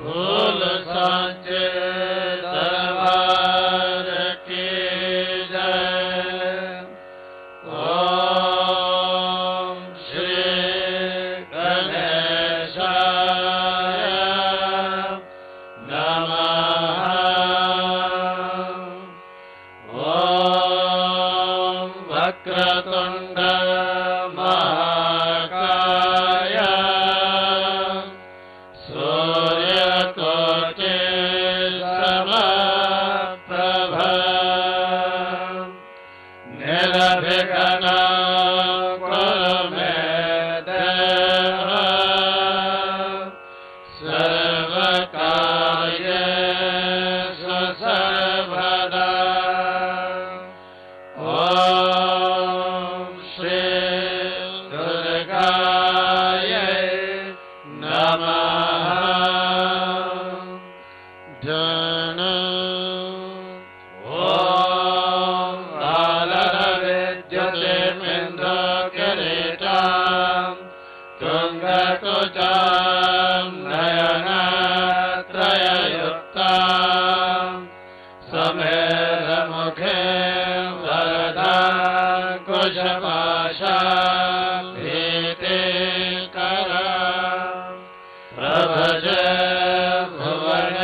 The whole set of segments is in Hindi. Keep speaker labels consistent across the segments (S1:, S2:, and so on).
S1: भूल सांचे दरबार की जय। ओम श्री गणेशाय नमः। ओम वक्रतुंड महाकाय सूर्यकोटि समप्रभ निर्विघ्नं कुरु मे देव सर्वकार्येषु सर्वदा। ओम श्री दुर्गायै नमः। ध्यान। ओम बालरविद्युतिमिन्द्रकिरीटां तुङ्गकुचां नयनत्रययुक्तां समेरमुखीं वरदाङ्कुशपाशां भीतिकरां प्रभजे भुवनेशीम्।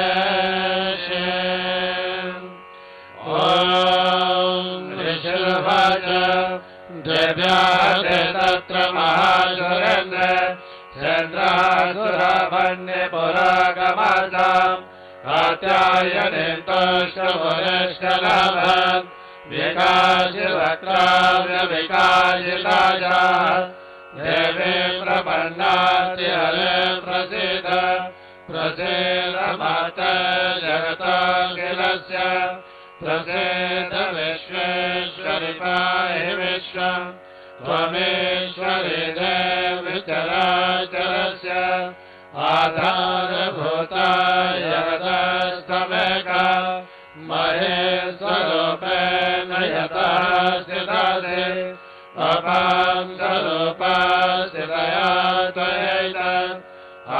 S1: ॐ ऋषिर्वाच दिव्याते तत्र महासुरेन्द्र चन्द्रासुराभन्यपुरागमासाम् कात्यायनीं तुष्टमुनिष्टलाभम् विकाशिवक्त्राव्यविकाशिताजाः देवी प्रपन्नास्ति हरे प्रसीद प्रसीद माता जगताखिलस्य प्रसीद विश्वेश्वरि पाहि विश्वम् त्वमेश्वरि देवि चराचरस्य आधारभूता जगतस्तमेका महेश्वरूपेण यथा स्थितासि अपां स्वरूपास्थितया त्वयैतत्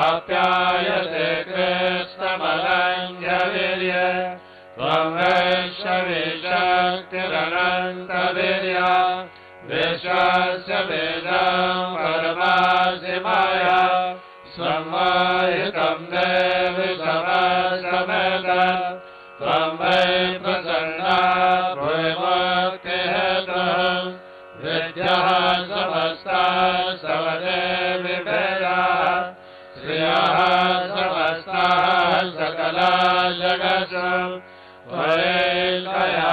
S1: आप्यायते कृष्णमलङ्घ्यवीर्य त्वं वैश्वरी शक्तिरनन्तवीर्या विश्वस्य बीजं परमासि माया संवाहितं देवि समस्तमेत त्वं वै प्रसन्ना भूमिमुक्तिहेतुः विद्याः समस्ताः सवदेवि वेदाः श्रियः समस्ताः सकला जगत्सु त्वयैकया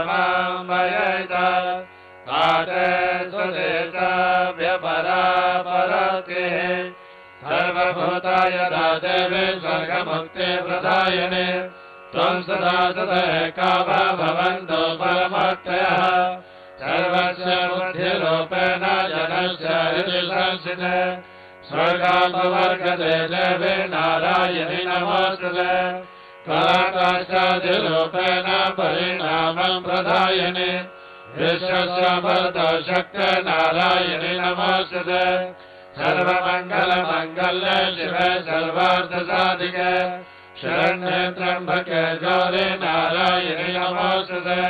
S1: पूरितमामयैत ताते सुदेशव्यपरापरतिः सर्वभूताय देवी स्वर्गमुक्तिप्रदायिने त्वं सदा सदैका भवन्तु परमोक्तयः सर्वस्य बुद्धिरूपेण जनस्य हृदि संस्थिते स्वर्गापवर्गते देवी नारायणि नमोस्तुते कालाकाशादिरूपेण परिणामं प्रदायिने विश्वस्य वर्धशक्ते नारायणि नमोस्तुते सर्वमङ्गलमाङ्गल्ये शिवे सर्वार्थसाधिके शरण्ये त्र्यम्बके गौरी नारायणि नमोस्तुते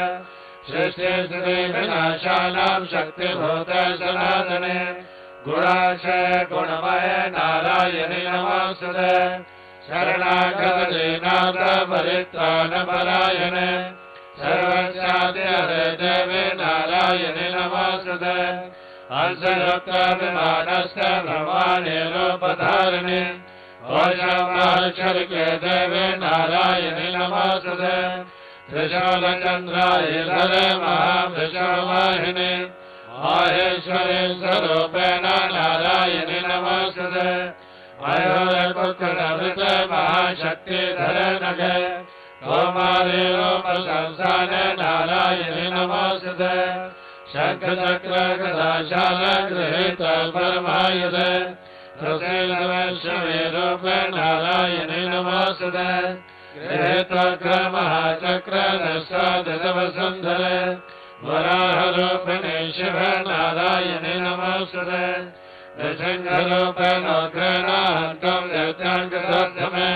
S1: सृष्टिस्थितिविनाशानां शक्तिभूते सनातने गुणाक्षये गुणमये नारायणि नमोस्तुते शरणागतदीनाथ परित्राणपरायणे सर्वस्यादिहरे देवी नारायणि नमोस्तुते हंसयुक्तविमानस्य ब्रह्माणि रूपधारिणि घोषमाक्षरिके देवी नारायणि नमोस्तुते त्रिशूलचन्द्रायुधरे महावृषवाहिनि माहेश्वरी स्वरूपेण नारायणि नमोस्तुते मयूरपुत्रनवृते महाशक्तिधरे नगे कौमारी रूपसंस्थाने नारायणि नमोस्तुते शङ्खचक्रगदाशाल गृहीत परमायुधे प्रसीदवैष्णवीरूपे नारायणि नमोस्तुते गृहीतोग्रमहाचक्रदशादशवसुन्धरे वराहरूपिणे शिवे नारायणि नमोस्तुते ऋषिङ्गरूपेणोग्रेणाहन्तं दैत्याङ्गदोद्धमे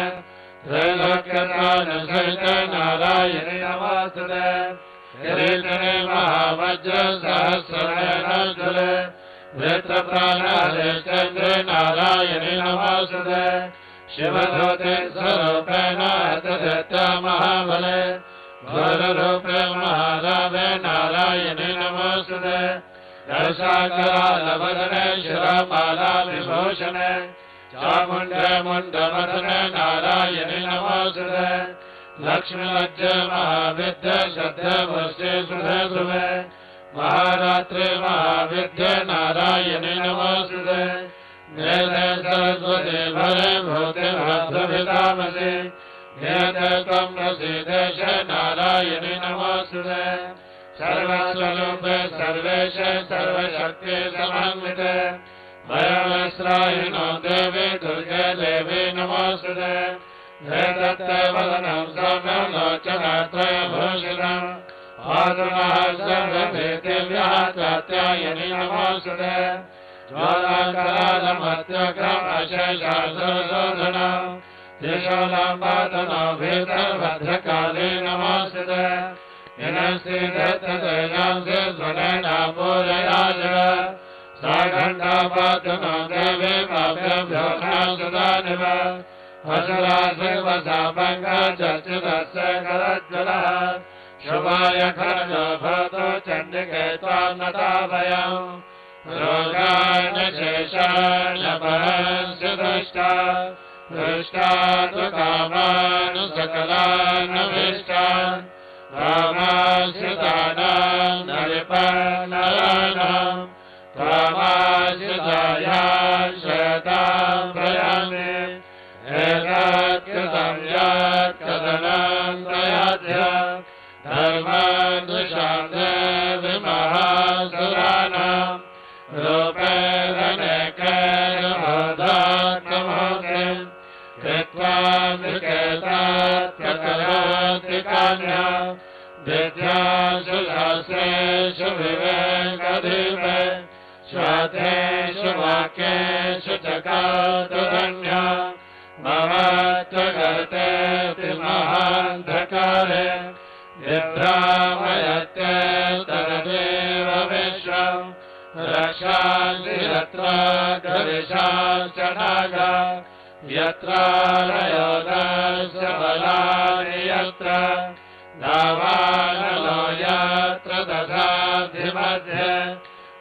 S1: त्रैलोक्यत्राणसहित नारायणी नमोऽस्तुते किरीटिने महावज्रसहस्रेणोज्ज्वले वृत्रप्राणहरेश्चन्द्रे नारायणी नमोऽस्तुते शिवधूते स्वरूपेण हतदैत्या महाबले घोररूपे महारावे नारायणी नमोऽस्तुते दशाकरालवदने शिरमाला विभूषणे चामुण्डे मुण्डमदने नारायणी नमोऽस्तुते लक्ष्मीलज्जे महाविद्ये श्रद्धे पुष्टे सुधे ध्रुवे महारात्रे महाविद्ये नारायणी नमोऽस्तुते वेदे सरस्वती भरे भूते भद्रभिधामसि वेदे त्वं प्रसीदेश नारायणी नमोऽस्तुते सर्वस्वरूपे सर्वेश सर्वशक्ति समन्विते भयवस्त्राहिनो देवी दुर्गे देवी नमोऽस्तुते वेदत्ते वदनं सौम्यं लोचनत्रयभूषितम् आदुनः सर्वभीतिव्याः कात्यायनी नमोऽस्तुते ज्वालाकरालमत्यग्रम् अशेषासुरशोधनम् त्रिशूलम्पादनो भीतर्भद्रकाली नमोऽस्तुते विनश्रीदत्ततेजांसि स्वनेन पूरयाजव सा घण्टापातनो देवी पाप्यभ्यो सुदानिव असुरासिर्वसापङ्गा चर्चितस्य करज्ज्वलः शुभाय खर्जो भवतु चण्डिके त्वां नताभयम् रोगान् शेषान् अपहस्य दृष्टा तु कामान् सकलान् अभीष्टान् कामाश्रितानां नरिपन्नराणां कामाश्रितायां शयतां प्रयामि एतत्कृतं यत्कथनं प्रयाध्य धर्मान्दुषां देवि महासुराणां रूपेणनेकैर्बोधात्ममूर्तिं कृत्वा विकेतात्प्रकरोति कान्या विद्यासु शास्त्रेषु विवेकधीमे श्वातेषु वाक्येषु चकातुरन्या ममत्वगर्तेऽपि महान्धकारे विभ्रामयत्ते तदेव विश्वम् रक्षांसि यत्र गरिषाश्च नागा यत्रालयोदस्य बलानि यत्र दावानलो यत्र दधाधिमध्ये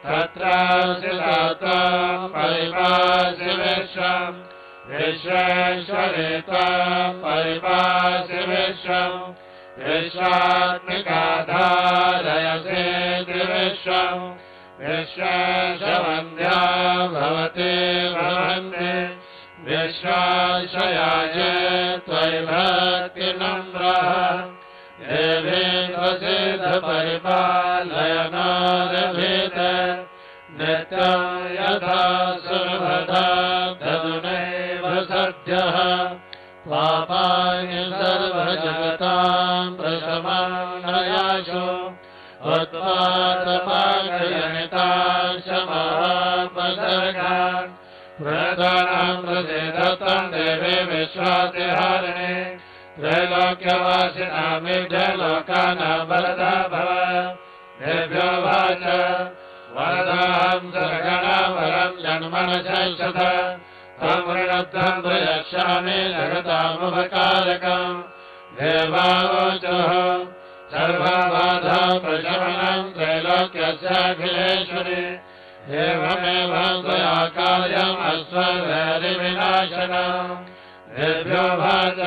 S1: तत्रासि त्वं परिपासि विश्वम् विश्वेश्वरे त्वं परिपासि विश्वम् विश्वात्मिकाधारयसे त्रिविश्वम् विश्वेशवन्द्या भवति भवन्ति विश्वाश्रयाये त्वयि भक्तिनम्रः देवी प्रसिद्धपरिपालयनारभेत नित्यं यथा सुलभता धनुनैव सद्यः पापानि सर्वजगतां प्रशमनयाशु उत्पातपाकजनिताश्च महापसर्गान् प्रदानं प्रसिद्धतं देवी विश्वातिहारिणे त्रैलोक्यवासिनामिभ्य लोकानां वरदा भव देभ्यो वाच वरदाहं सरगणा वरं जन्मनशत तं वृणद्धं प्रयच्छामि जगतामुपकारकम् देवावोचुः सर्वबाधा प्रशमनं त्रैलोक्यस्याखिलेश्वरि एवमेवं त्वया कार्यम् अस्मद्वैरिविनाशनम् देभ्यो वाच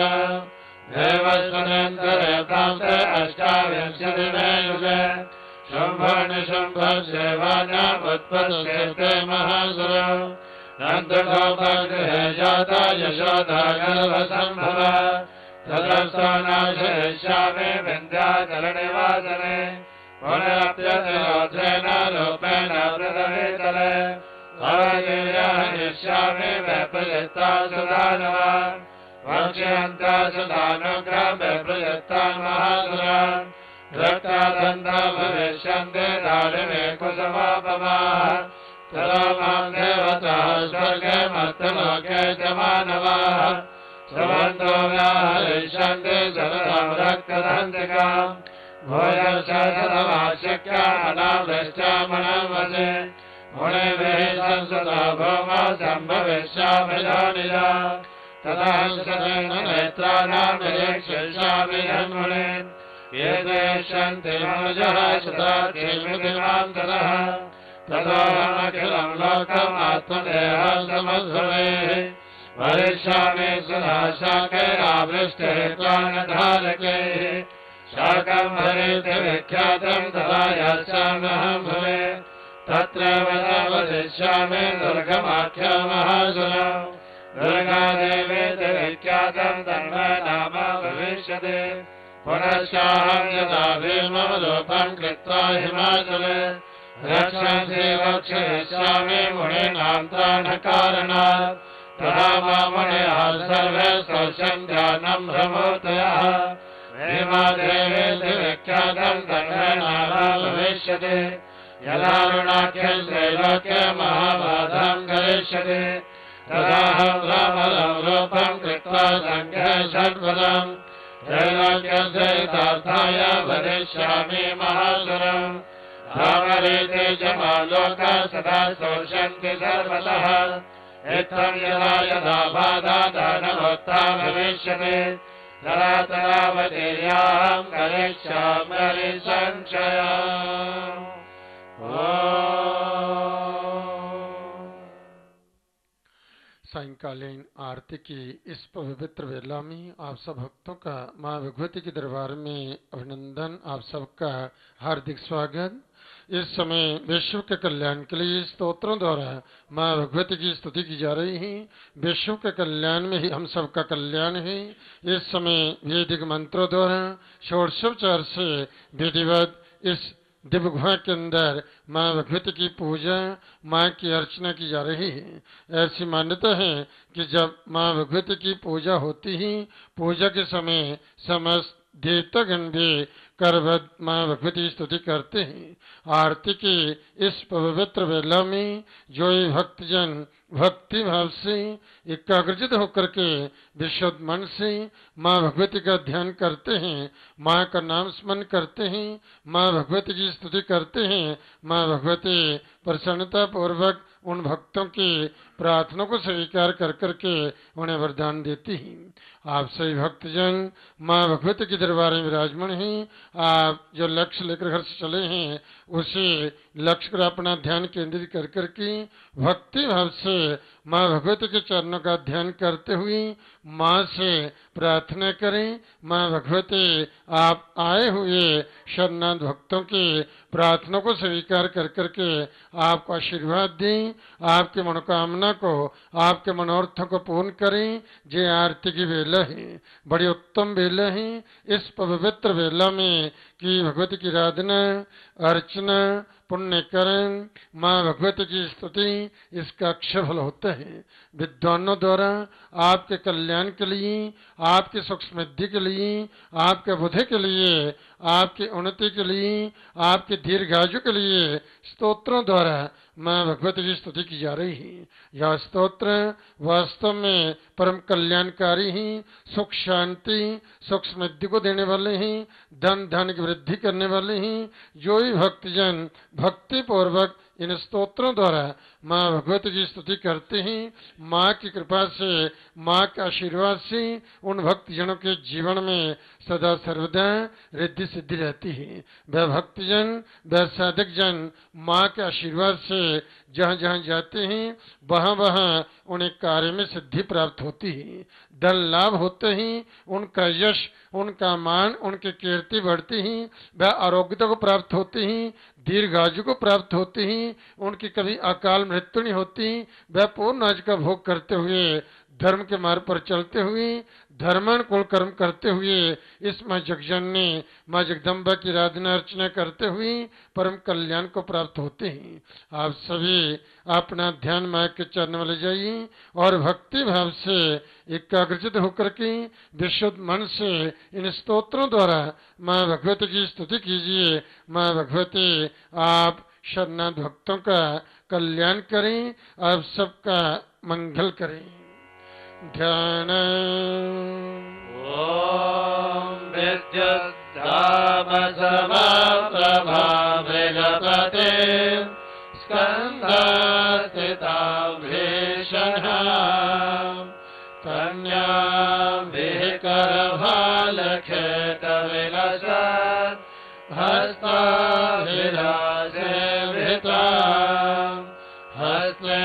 S1: देवस्वनेन्दरे प्राप्ते अष्टाविंशतिमे युगे शुम्भो निशुम्भसेवानामुत्पत्स्यते महासुरो नन्दगोपगृहे जाता यशोदा गर्भसम्भव तदर्थो नाशयिष्यामि विन्ध्याचलनिवासने पुनरप्यतिरोधेन रूपेण पृथ्वीतले हरिष्यामि वैप्रयत्ता सुदानवान् वक्ष्यन्ता सुदानुग्रहे प्रयत्तान् महासुरान् रक्तादन्ता भविष्यन्ते दारिमे कुसुमापमाः तदा मां देवताः मत्तलोके च मानवाः स्रवन्तो व्याहरिष्यन्ति सततं रक्तदन्तिकाम् भूयश्चरवाश्यक्यामनावृष्टामनवसे मुनिभिः संसदा भौमा सम्भविष्यामिदानिदा तदा सदेन नेत्राणां निरीक्षयिष्यामि यन्मुने ये देष्यन्ति मनुजः सुताक्षेमितिमां ततः ततोऽहमखिलं लोकम् आत्मदेहं समध्रुवे वरिष्यामि सदा शाकैरावृष्टिः प्राणधारकैः शाकं हरेति विख्यातं तदा यास्याम्यहं भवे तत्रैव वदिष्यामि दुर्गमाख्यमहासुरम् दुर्गादेवीति विख्यातं तन्मे नाम भविष्यति पुनश्चाहं यदा भीमं रूपं कृत्वा हिमाचले रक्षन्ति वक्षयिष्यामि मुनीनां त्राणकारणात् तदा मामुनयः सर्वे स्तोष्यं ध्यानं भ्रमोदयः भीमादेवीति विख्यातं तन्मे नाम भविष्यति यदारुणाख्यं त्रैलोक्ये महाबाधां करिष्यति तदाहं रामलं रूपं कृत्वा सङ्घे षड्पदम् त्रैलोक्यस्य हितार्थाय वदिष्यामि महासुरम् रामरीते च मालोकाः सदा स्तोष्यन्ति सर्वतः इत्थं यदा यदा बाधा दानवोत्था भविष्यति तदा तदा वदेयाहं करिष्यामि संशयम्
S2: सायंकालीन आरती की इस पवित्र वेला में आप सब भक्तों का माँ भगवती के दरबार में अभिनंदन, आप सबका हार्दिक स्वागत। इस समय विश्व के कल्याण के लिए स्तोत्रों द्वारा माँ भगवती की स्तुति की जा रही है। विश्व के कल्याण में ही हम सबका कल्याण है। इस समय वैदिक मंत्रों द्वारा षोडशोपचार से विधिवत इस दिव्य गुहा के अंदर माँ भगवती की पूजा, माँ की अर्चना की जा रही है। ऐसी मान्यता है कि जब माँ भगवती की पूजा होती ही पूजा के समय समस्त देवतागण भी करबद्ध माँ भगवती की स्तुति करते हैं। आरती की इस पवित्र वेला में जो भक्तजन भक्ति भाव से एकाग्रचित होकर के विशुद्ध मन से माँ भगवती का ध्यान करते हैं, माँ का नाम स्मरण करते हैं, माँ भगवती की स्तुति करते हैं, माँ भगवती प्रसन्नता पूर्वक उन भक्तों की प्रार्थना को स्वीकार कर करके उन्हें वरदान देती हैं। आप सभी भक्तजन माँ भगवती के दरबार में विराजमान हैं। आप जो लक्ष्य लेकर घर से चले हैं उसी लक्ष्य पर अपना ध्यान केंद्रित कर करके भक्ति भाव से माँ भगवती के चरणों का ध्यान करते हुए माँ से प्रार्थना करें। माँ भगवती आप आए हुए शरणागत भक्तों की प्रार्थना को स्वीकार कर करके आपको आशीर्वाद दें, आपकी मनोकामना को, आपके मनोरथों को पूर्ण करें। जे आरती की वेला है, बड़ी उत्तम वेला है। इस पवित्र वेला में कि भगवती की आराधना, अर्चना, पुण्यकरण, माँ भगवती की स्तुति, इसका अक्षय फल होता है। विद्वानों द्वारा आपके कल्याण के लिए, आपकी सुख समृद्धि के लिए, आपके बुद्धि के लिए, आपकी उन्नति के लिए, आपके दीर्घायु के लिए स्तोत्रों द्वारा माँ भगवती की स्तुति की जा रही है। यह स्तोत्र वास्तव में परम कल्याणकारी ही, सुख शांति सुख समृद्धि को देने वाले हैं, धन धान्य की वृद्धि करने वाले हैं। जो ही भक्तजन भक्ति पूर्वक इन स्तोत्रों द्वारा माँ भगवती की स्तुति करते हैं, माँ की कृपा से, माँ के आशीर्वाद से उन भक्तजनों के जीवन में सदा सर्वदा रिद्धि सिद्धि रहती है। वह भक्तजन, वह साधक जन माँ के आशीर्वाद से जहाँ जहाँ जाते हैं वहाँ वहाँ उन्हें कार्य में सिद्धि प्राप्त होती है, धन लाभ होते हैं, उनका यश, उनका मान, उनकी कीर्ति बढ़ती है, वह आरोग्यता को प्राप्त होती है, दीर्घायु को प्राप्त होती हैं, उनकी कभी अकाल मृत्यु नहीं होती। वह पूर्ण राज का भोग करते हुए, धर्म के मार्ग पर चलते हुए, धर्मानुकूल कर्म करते हुए इस माँ जगजननी माँ जगदम्बा की आराधना अर्चना करते हुए परम कल्याण को प्राप्त होते हैं। आप सभी अपना ध्यान माँ के चरण में ले जाइए और भक्ति भाव से एकाग्रचित होकर के विशुद्ध मन से इन स्तोत्रों द्वारा माँ भगवती की स्तुति कीजिए। माँ भगवती आप शरणागत भक्तों का कल्याण करें, आप सबका मंगल करें। ध्यान।
S1: ओम विद्युद्धाम समप्रभा मृगपते स्कन्धस्थितां भीषणां कन्यां विकरभालखेटविलसत् हस्ताभिलाषेभितां हस्ते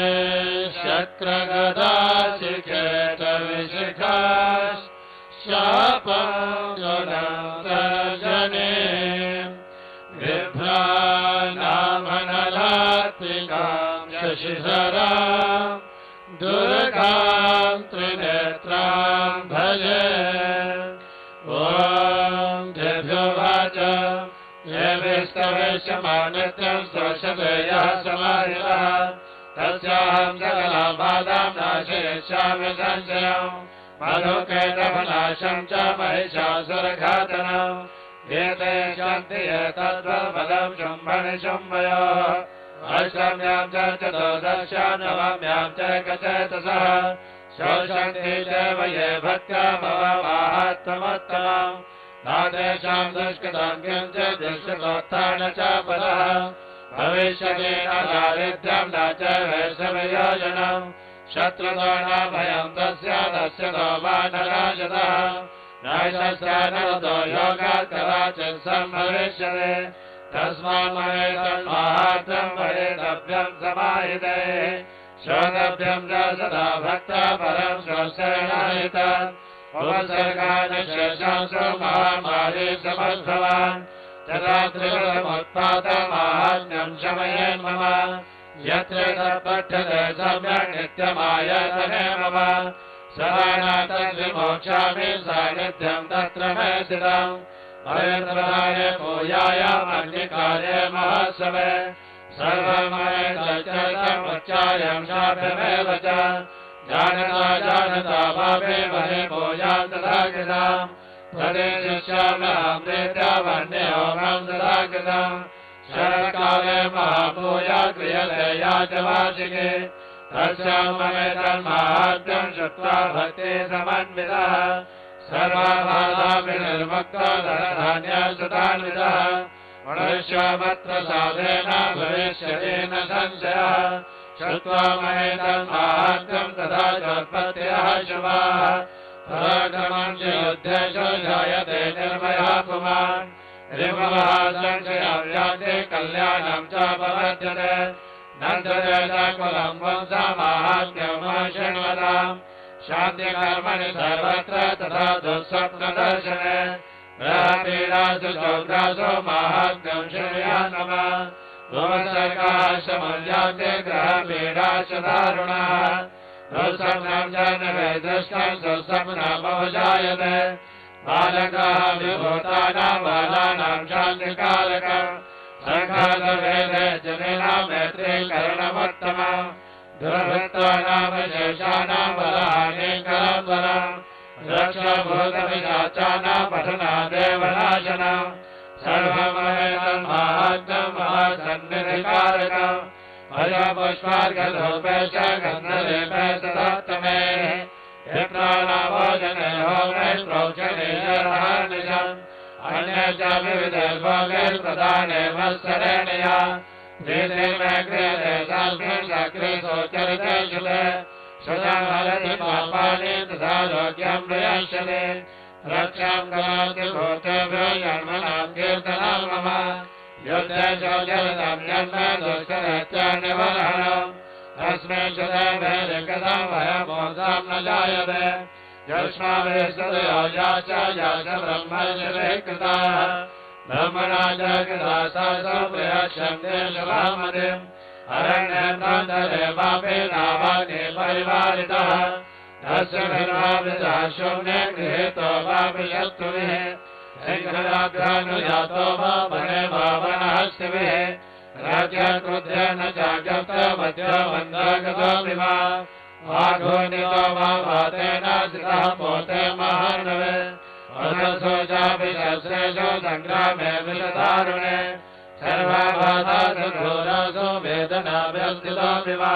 S1: शक्रगदाशिखेटविशिखा शापं ज्वलन्तर्जने बिभ्राणामनलात्मिकां शशिधरां दुर्गां त्रिनेत्रां भजे। ॐ देभ्योवाच ये विष्टवेश्यमानित्यं स्वशते यः समाहितः तस्याहं सकलां बाधां नाशयिष्यामि संशयम् मधुकैटभनाशं च महिषासुरघातनम् एते शन्ति एतद्बलं शुम्भनिशुम्भयोः अष्टम्यां च चतुर्दश्यां नवम्यां च एकचेतसः शोषन्ति चैव ये भक्त्यामवमाहात्म्योत्तमम् न तेषां दुष्कृतं किञ्चित् दुष्कृतोत्थान च पदः भविष्यति न दारिद्र्यं न च वैषम्ययोजनम् शत्रुतो न भयं तस्य तो वानराजतः न तस्य नरतो योगात् कदाचित् सम्भविष्यति तस्मात् ममेतन्माहात्म्यं वरेतव्यं समाहिते श्रोतव्यं च सदा भक्ता परं श्रोत्सेनाहितम् उपसर्गानुशेषांसो महामारी समद्भवान् तदा त्रिगुणमुत्पादमाहात्म्यं शमयेन् मम यत्र तत्पठ्यते सम्यक् नित्यमायतने मम सदानातद्विमोक्षामि सान्निध्यं तत्र मे स्थितम् पवित्रदाय पूजायामग्निकार्ये महोत्सवे सर्वमयतच्चरितमुच्चार्यं शाभ्यमेव च जानता भावे महे पूजां तथा कृताम् प्रदेशिष्याम्यहं प्रीत्या वह्निहोमं तथा कृतम् शरत्काले महापूजा क्रियते या च वार्षिके तस्यां ममेतन्माहात्म्यं श्रुत्वा भक्ति समन्वितः सर्वाबाधापि निर्मुक्तो धनधान्यसुतान्वितः मनुष्यमत्र साधेन भविष्यति न संशयः श्रुत्वा ममेतन्माहात्म्यं तथा चोत्पत्त्यः शुभाः पराक्रमं च युद्धेषु जायते निर्भयः पुमान् रिभवः संशयं यान्ति कल्याणं च प्रवर्ध्यते नन्दते च कुलं वंशमाहात्म्यं शृण्वताम् शान्तिकर्मणि सर्वत्र तथा दुःस्वप्नदर्शने ग्रहपीडासु चौद्रासु माहात्म्यं शृणुयात् मम भुवस्वर्गाः शमन्यान्ति ग्रहपीडासु दारुणाः दुःस्वप्नं च न वेदृष्टं सुस्वप्नमवजायते बालकाः विभूतानां बालानां शान्तिकारकम् सङ्घातवेदे जनिनां मैत्रीकरणमुत्तमम् दुर्वृत्तानां शेषाणां बलहानिकरं बलम् रक्षाभूतपिशाचानां पठनादेव नाशनम् सर्वमहेतन्माहात्म्यं महासन्निधिकारकम् भजपुष्पार्घधूपे च गन्धलेपे सदात्तमे यत्राणाभोजने होमे प्रोक्षणे जरहानिशम् अन्ये च विविधे भोगे प्रदाने वत्सरेण या धीरे मे क्रियते तस्मिन् सकृतोच्चरिते शुभे श्रुतं हरति पापानि तथा योग्यं प्रयश्यते रक्षां करोति भूतेभ्यो जन्मनां कीर्तनं मम युद्धे चोचरितं जन्म दुष्करेत्य निबर्हणम् तस्मिन् शुते भेदिकथं भयमोदं न जायते यस्माभिस्तदयो याच ब्रह्मर्षिभिः कृताः ब्रह्मणा च कृता सा प्रयच्छन्ते शुभामतिम् अरण्ये प्रान्तरे वापि नावानि परिवारितः तस्य भिन्नाभिधा शून्ये गृहीतो वापि शत्रुभिः सिंहदाभ्यानुजातो वा वने वा वनहस्तिभिः राज्यक्रुद्धेन च गप्तमद्यमन्दागतो विवा वाघोनितो वा वातेन सितः पोते महार्णवे वनसो चापि शस्त्रेषु सङ्ग्रामे विलदारुणे सर्वाबाधासु घोरासु वेदनाभ्यस्थितो विवा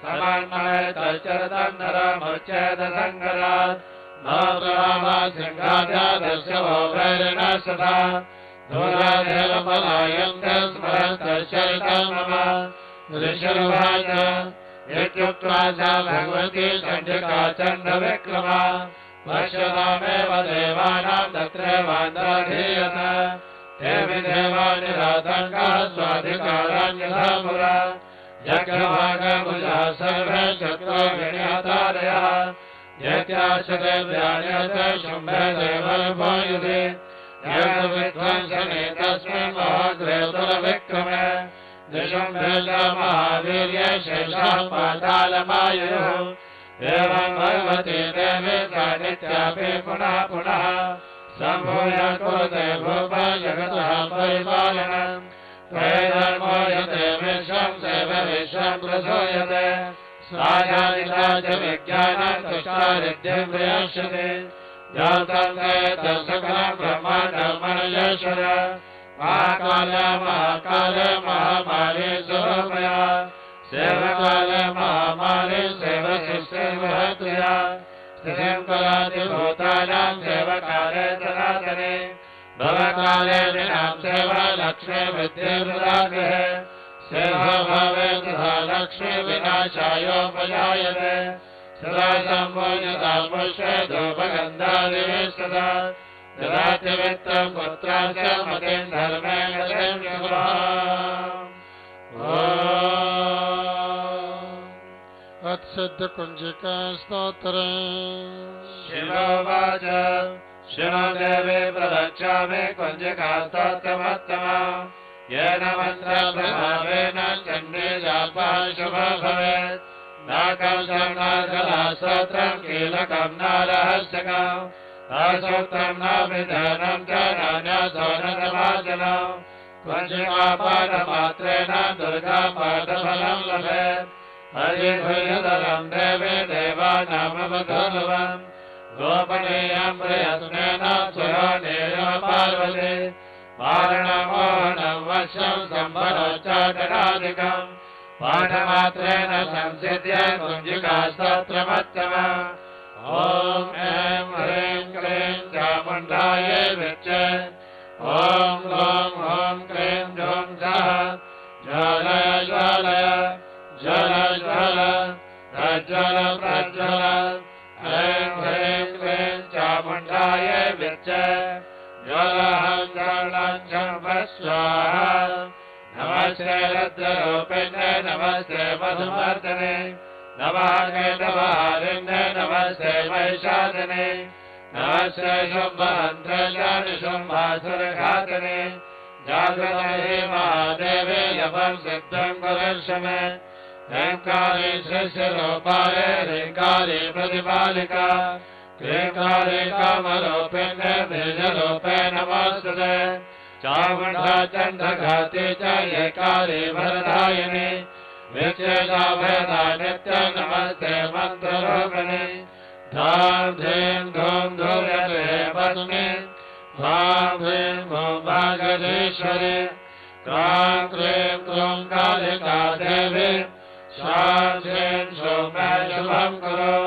S1: समन्मयतश्चरतन्नरमुच्चेदसङ्गरात् नोद्रामासिंहाद्यादस्य वो वैरिणः सदा दूरादेव पलायन्ते स्मरन्तश्चरितं मम ऋषिरुवाच इत्युक्त्वा सा भगवती चण्डिका चण्डविक्रमा पश्यतामेव देवानां तत्रैवान्तधीयत देवि देवानि रातङ्गाः स्वाधिकाराण्यथा पुरा यज्ञभागभुजाः सर्वे शत्रो विनिहतादयः यत्याशदेव्यान्यत शुम्भे देवविभूयुधि यज्ञविध्वंसने तस्मिन् महाग्रे तुलविक्रमे निशुम्भे च महावीर्ये शेषः पातालमायुः एवं भगवती देवी सा नित्यापि पुनः पुनः सम्भूय कुरुते भूप जगतः परिपालनम् त्रैधर्मो यते विश्वं सेव विश्वं प्रसूयते सायादिता च विज्ञानं तुष्टारिद्धिं प्रयच्छति जातं सकलं ब्रह्माण्डं मनयेश्वर महाकाल महाकाल महामारी स्वरूपया सेवकाल महामारी सेवशिष्टिर्वहतुया स्थितिं कलाति भूतानां सेवकाले सनातने भवकाले निनां सेवा लक्ष्मी विद्येर्विरागः सेवा भवे तथा लक्ष्मी विनाशायोपजायते सदा सम्पूज्यता पुष्पे धूपगन्धादिभिः सदा ददाति वित्तं पुत्रास्य मतिं धर्मे गतिं शुभाम्
S2: अत्सिद्धकुञ्जिका स्तोत्रम्
S1: शिवोवाच शृणु देवे प्रवक्ष्यामि कुञ्जिका स्तोत्रमुत्तमम् येन मन्त्रप्रभावेन चण्डीजापः शुभो भवेत् नाकं शर्णाचला स्तोत्रं कीलकं न रहस्यकम् असूक्तं न विधानं च नान्यासो न समाचलम् कुञ्जिकापाठमात्रेण दुर्गापाठफलं लभेत् हरिभूयदलं देवे देवानामवधूलवम् गोपनीयं प्रयत्नेन सुरोनेय पार्वती मारणमोहनं वश्यं सम्भरोच्चाटनादिकम् पाठमात्रेण संसिद्ध्य कुञ्जिका स्तोत्रमुत्तमम् ॐ ऐं ह्रीं क्लीं चामुण्डायै विच्चे ॐ ॐ ॐ क्लीं ॐ सः ज्वालय ज्वालय ज्वल ज्वल प्रज्वल प्रज्वल ऐं ह्रीं क्लीं चामुण्डायै विच्चे ज्वलहं ज्वलं स्वाहा नमस्ते रुद्ररूपिणे नमस्ते मधुमर्दने नमः केतवहारिणे नमस्ते महिषादने नमस्ते शुम्भहन्त्रे निशुम्भासुरघातने जागृते महादेवे यवं सिद्धं कुरुष्वमे ह्रींकारे शिष्यरूपाय ह्रींकारे प्रतिपालिका क्लींकारे कामरूपिणे बीजरूपे नमोस्तुते चामुण्डा चण्डघाते च एकारे वरदायिने विचेषा वेदा नित्य नमस्ते मन्त्ररूपिणे धां धीं धूं धूर्यते पद्मे भां भीं भूं भागदेश्वरे क्रां क्लीं क्लूं कालिका देवी शां ह्रीं श्रूं मे शुभं कुरु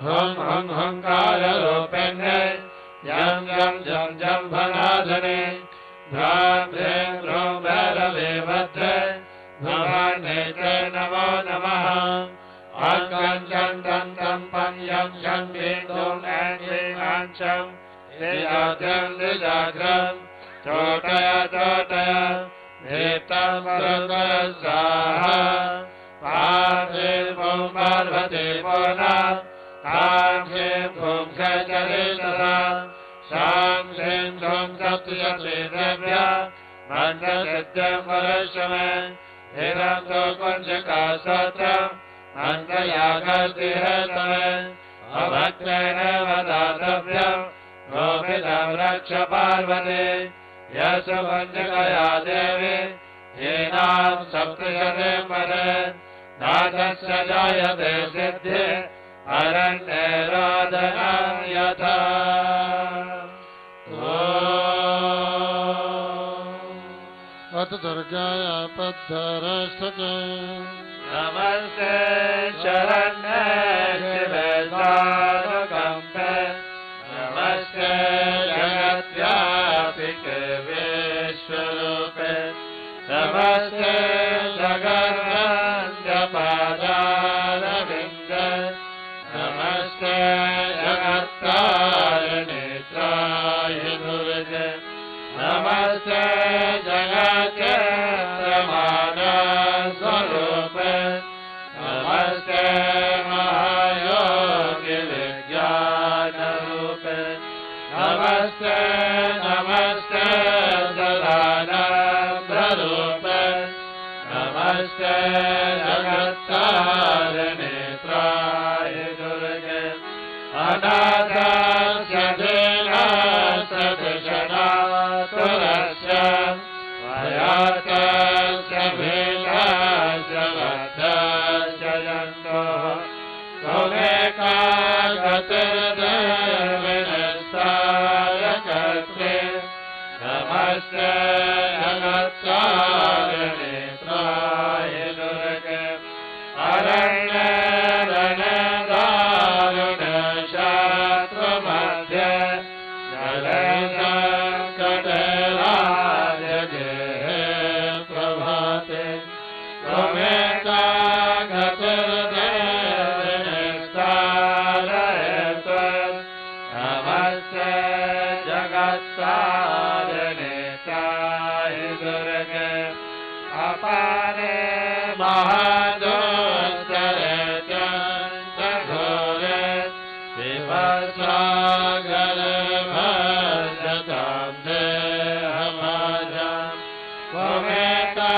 S1: हुं हुं हुंकाररूपिणे यं यं जं जम्भनाधने भ्रां भ्रीं ह्रूं भैरवे वध्ये भवानेते नमो नमः अङ्गं चं तं तं पं यं शं ह्रीं क्लूं ऐं क्लीं आं चं निजाग्रं निजाग्रं चोटय चोटय भीतं मरुकर स्वाहा पां ह्रीं भूं पार्वती पूर्णा तां ह्रीं भूं खचरे तथा शां ह्रीं धूं सप्तशती देव्या मन्त्रसिद्धिं कुरुष्वमे इदं तु कुञ्जिका स्तोत्रम् मन्त्रयागतिहेतवे अभक्तेन वदातव्यम् गोपितं रक्ष पार्वती यस्य कुञ्जिकया देवी हीनां सप्तशतीं वदेत् नाथस्य जायते सिद्धिः अरण्ये रोदनं यथा
S2: अथ दुर्गाय पद्धरस्तके
S1: नमस्ते शरण्ये शिवे सानुकम्पे नमस्ते जगद्व्यापिके विश्वरूपे नमस्ते जगन्वन्द्यपादारविन्दे नमस्ते जगत्तारिणीत्राय दुर्गे नमस्ते जगते प्रमाणस्वरूपे नमस्ते महायोगि विज्ञानरूपे नमस्ते नमस्ते सदानन्दरूपे नमस्ते जगत्तारिणीत्राय दुर्गे अनाथस्य दीनस्य दिशनातुरस्य भयातस्य भीतस्य बद्धस्य जन्तोः त्वमेका गतिर्देविनिस्तारकर्त्रे नमस्ते जगत्तारिणीत्राय दुर्गे अरण्ये रणदारुणशत्रुमध्ये जले सङ्कटराजगे प्रभाते त्वमेका गतिर्देविनिस्तारयते नमस्ते जगत्तारिणीत्राय दुर्गे अपारे महादोस्तरे चन्द्रघोरे शिवसागरभजतां देहभाजां त्वमेका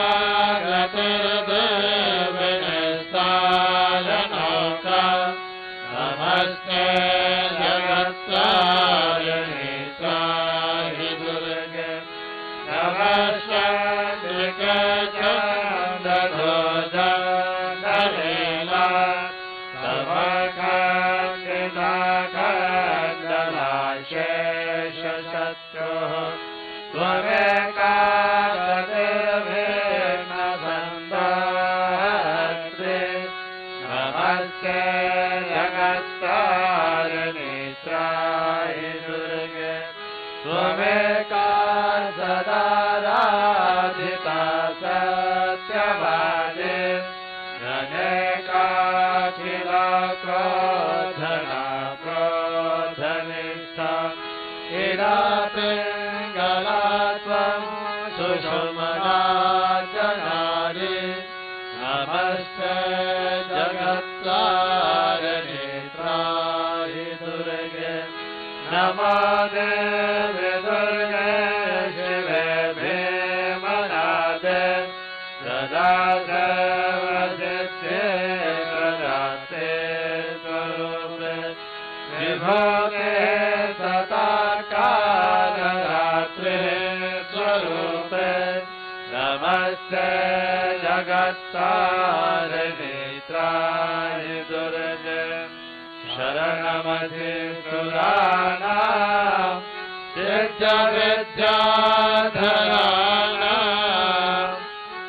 S1: गतिर्देविनिस्तारनौका नमस्ते जगत्तारिणीत्राय दुर्गे नमस्ते त्रिकचन्द्रध्वजधरेला समखण्डिताखण्डनाशेषशत्रुः त्वमेका गतिर्भिन्नसन्धात्रे नमस्ते जगत्तारिणीत्राय दुर्गे त्वमेका सदाराधिता सत्यवादे अनेकाखिलक्रोधना क्रोधनिष्ठा इडापिङ्गला त्वं सुषुम्ना च नारी नमस्ते जगत्तारिणीत्राय दुर्गे नमो देवी दुर्गे शिवे भीमनादे सदा सर्वसिद्धे प्रदाते स्वरूपे विभोगे सताकालरात्रे स्वरूपे नमस्ते जगत्तारिणीत्राय दुर्गे शरणमधिसुराणां सिद्धविद्याधराणां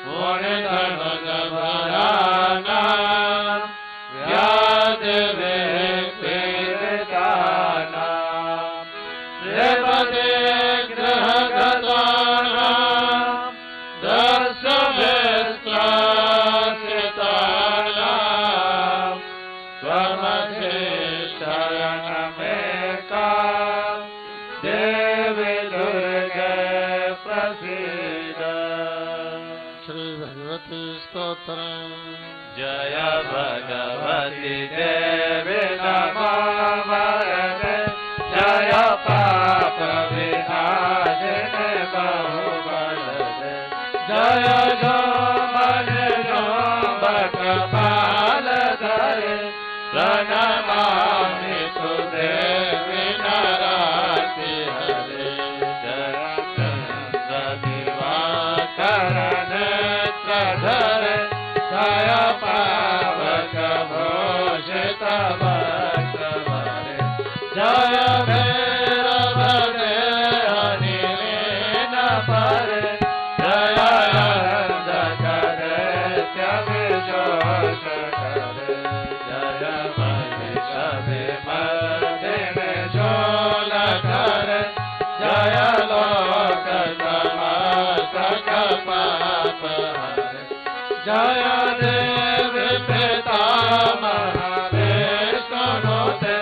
S1: मुनिधनुजभराणां व्याधिविपीडितानां श्रीमते गृहगतानां दर्शनविश्वासितानां त्वमधिशरणमेका देवी दुर्गे प्रसीद।
S2: श्री भगवती स्तोत्रम्
S1: जय भगवती देवी नमो वरदे जय पाप विनाशिने बहुबलदे जय जो मन जो बकपाल धरे प्रणमामि तु देवी नराति हरे जय चन्द्र दिवाकर नेत्रधरे जय पावक भूषित वक्त्रवरे जय भैरव देहनिलीन परे जय जय देव पितामह विष्णुनुते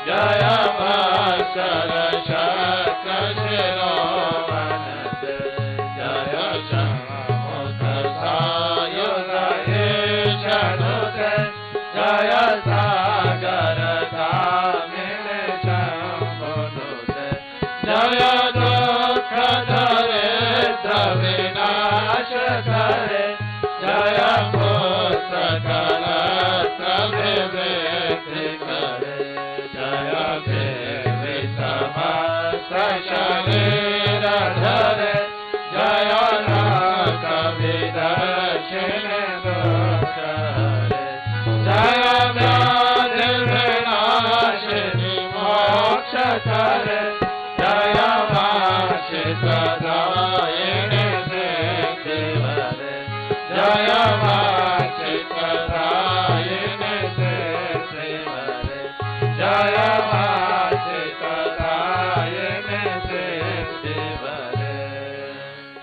S1: जय भास्कर शक्र शिरोमणिते जय शंभुत सायुध ईशनुते जय सागर कामिनी शंभुनुते जय दुःख दरिद्र विनाश करे जय पुत्र कलत्र विवेक्ति करे जय देवी समस्त शरीर धरे जय नाथ विदर्शिनी दुःख हरे जय व्याधि विनाशिनी मोक्ष करे जय वांछित दायिनी सिद्धि वरे जय वांछित दायिनी सिद्धि वरे जय वांछित दायिनी सिद्धि वरे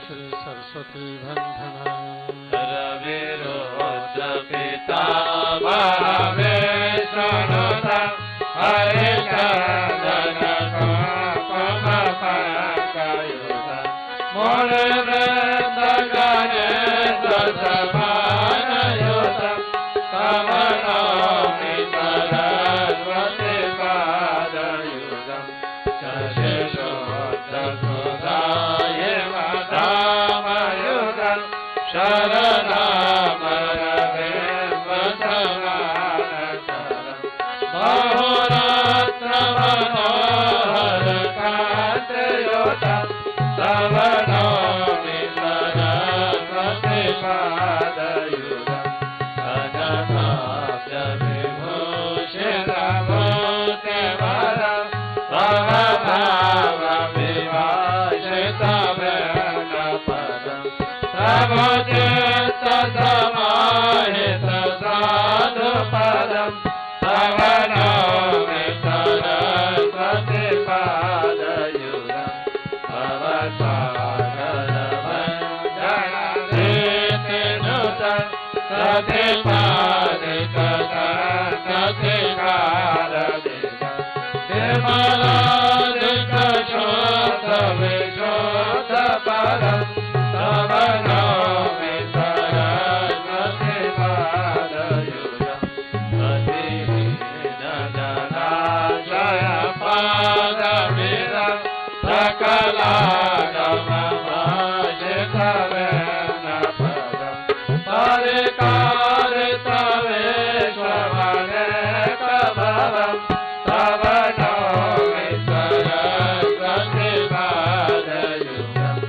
S2: श्री सरस्वती वंदना
S1: रवि रुद्र पितामह विष्णुनुते हरिचन्दन कुङ्कुम पंकयुते मूलवृन्द गणेन्द्र समानयुते तव नौमि सरस्वती पादयुगम् शशिशोत्र सुधाय मदामयुगम् शरणामरविम्ब समानकरम् बहुरत्न मनोहर कान्तयुतम् तव नौमि सरस्वती पादयुगम् अजताभ्य विभूषितमूर्तिवरम् भव भाव विभाषितवेणपदम् तव चित्त समाहित साधुपदम् तव नौमि सरस्वती पादयुगम् अवसागरभञ्जनधीतिनुतम् सतिपादितसन्ततिकारदिकम् विमलादिकशोद्धविशोद्धपदम् तव नौमि सरस्वती पादयुगम् अतिहीनजनाशय पादमिदम् सकलागमभाषितवेणपदम् परिकारितवेश्वमनेकभवम् तव नौमि सरस्वती पादयुगम्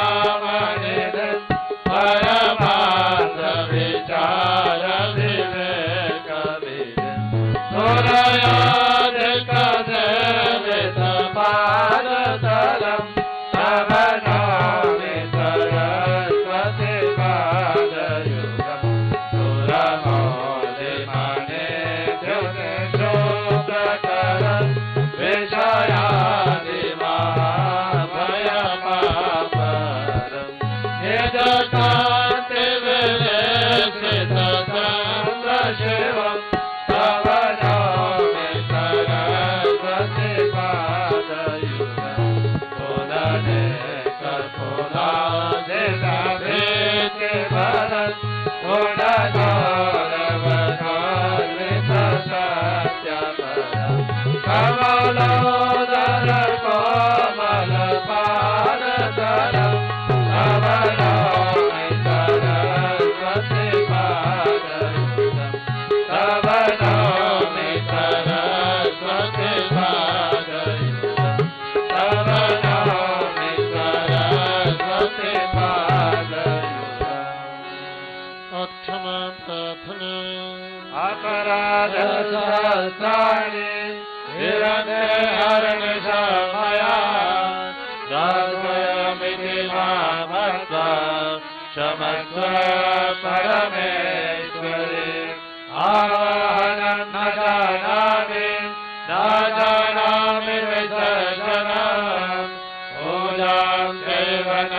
S1: परिपूर्णमनेकमधामनिधिम् परमार्थ विचार विवेकविधिम् सुरयादिकसेवितपादतलम् तव नौमि सरस्वती पादयुगम् सुरमौलिमणिद्युतिशोभकरम् विषयादिमहाभयमापरम् निजकान्तिविलेसितचन्द्रशिवम् तव नौमि सरस्वती पादयुगम् पुनरेकपुनादितभीतिभरम् गुणगौरवगौरवितसत्यपरम् कमलोदर कोमलपादतलम् तव नौमि सरस्वती पादयुगम् तव नौमि सरस्वती पादयुगम् तव नौमि सरस्वती पादयुगम्
S2: क्षमा प्रार्थना
S1: अपराधसहस्राणि हिरण्यहरणशमया दास्वयमिति मामस्त्वा क्षमस्व परमेश्वरि आवाहनं न जानामि विसर्जनम् पूजां चैव न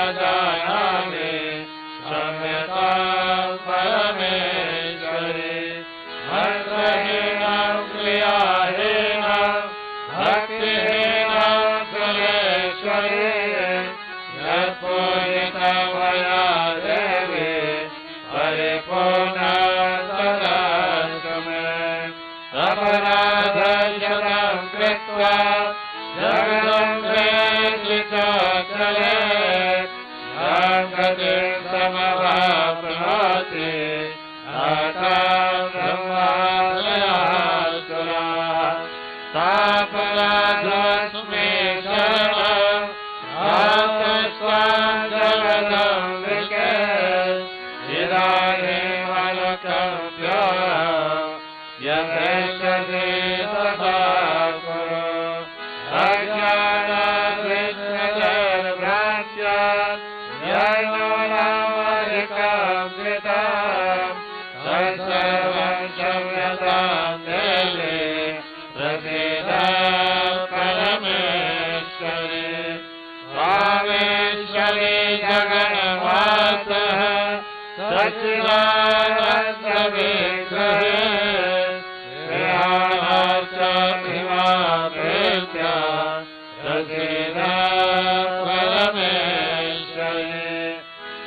S1: यत्पूजितमया देवी परिपूर्णा सदास्तु मे अपराधशतं कृत्वा जगदम्बेऽखिलचले गतिं समवाप्नोति आतां ब्रह्मादयासुराः तापराधस्मे शरणम् आत्मस्वां जगदम्बिके इदानीमनुकम्प्योऽहम् यथेच्छसि तथा कुरु अज्ञानाद्विज्ञानभ्रान्त्या यन्नूनमधिकं कृतं तत्सर्वं क्षम्यतां देवी प्रसीद परमेश्वरी वामेश्वरी जगन्मातः सच्चिदानन्दविग्रहे श्रेयाणाश्चभिमाप्रेत्या प्रसीद परमेश्वरी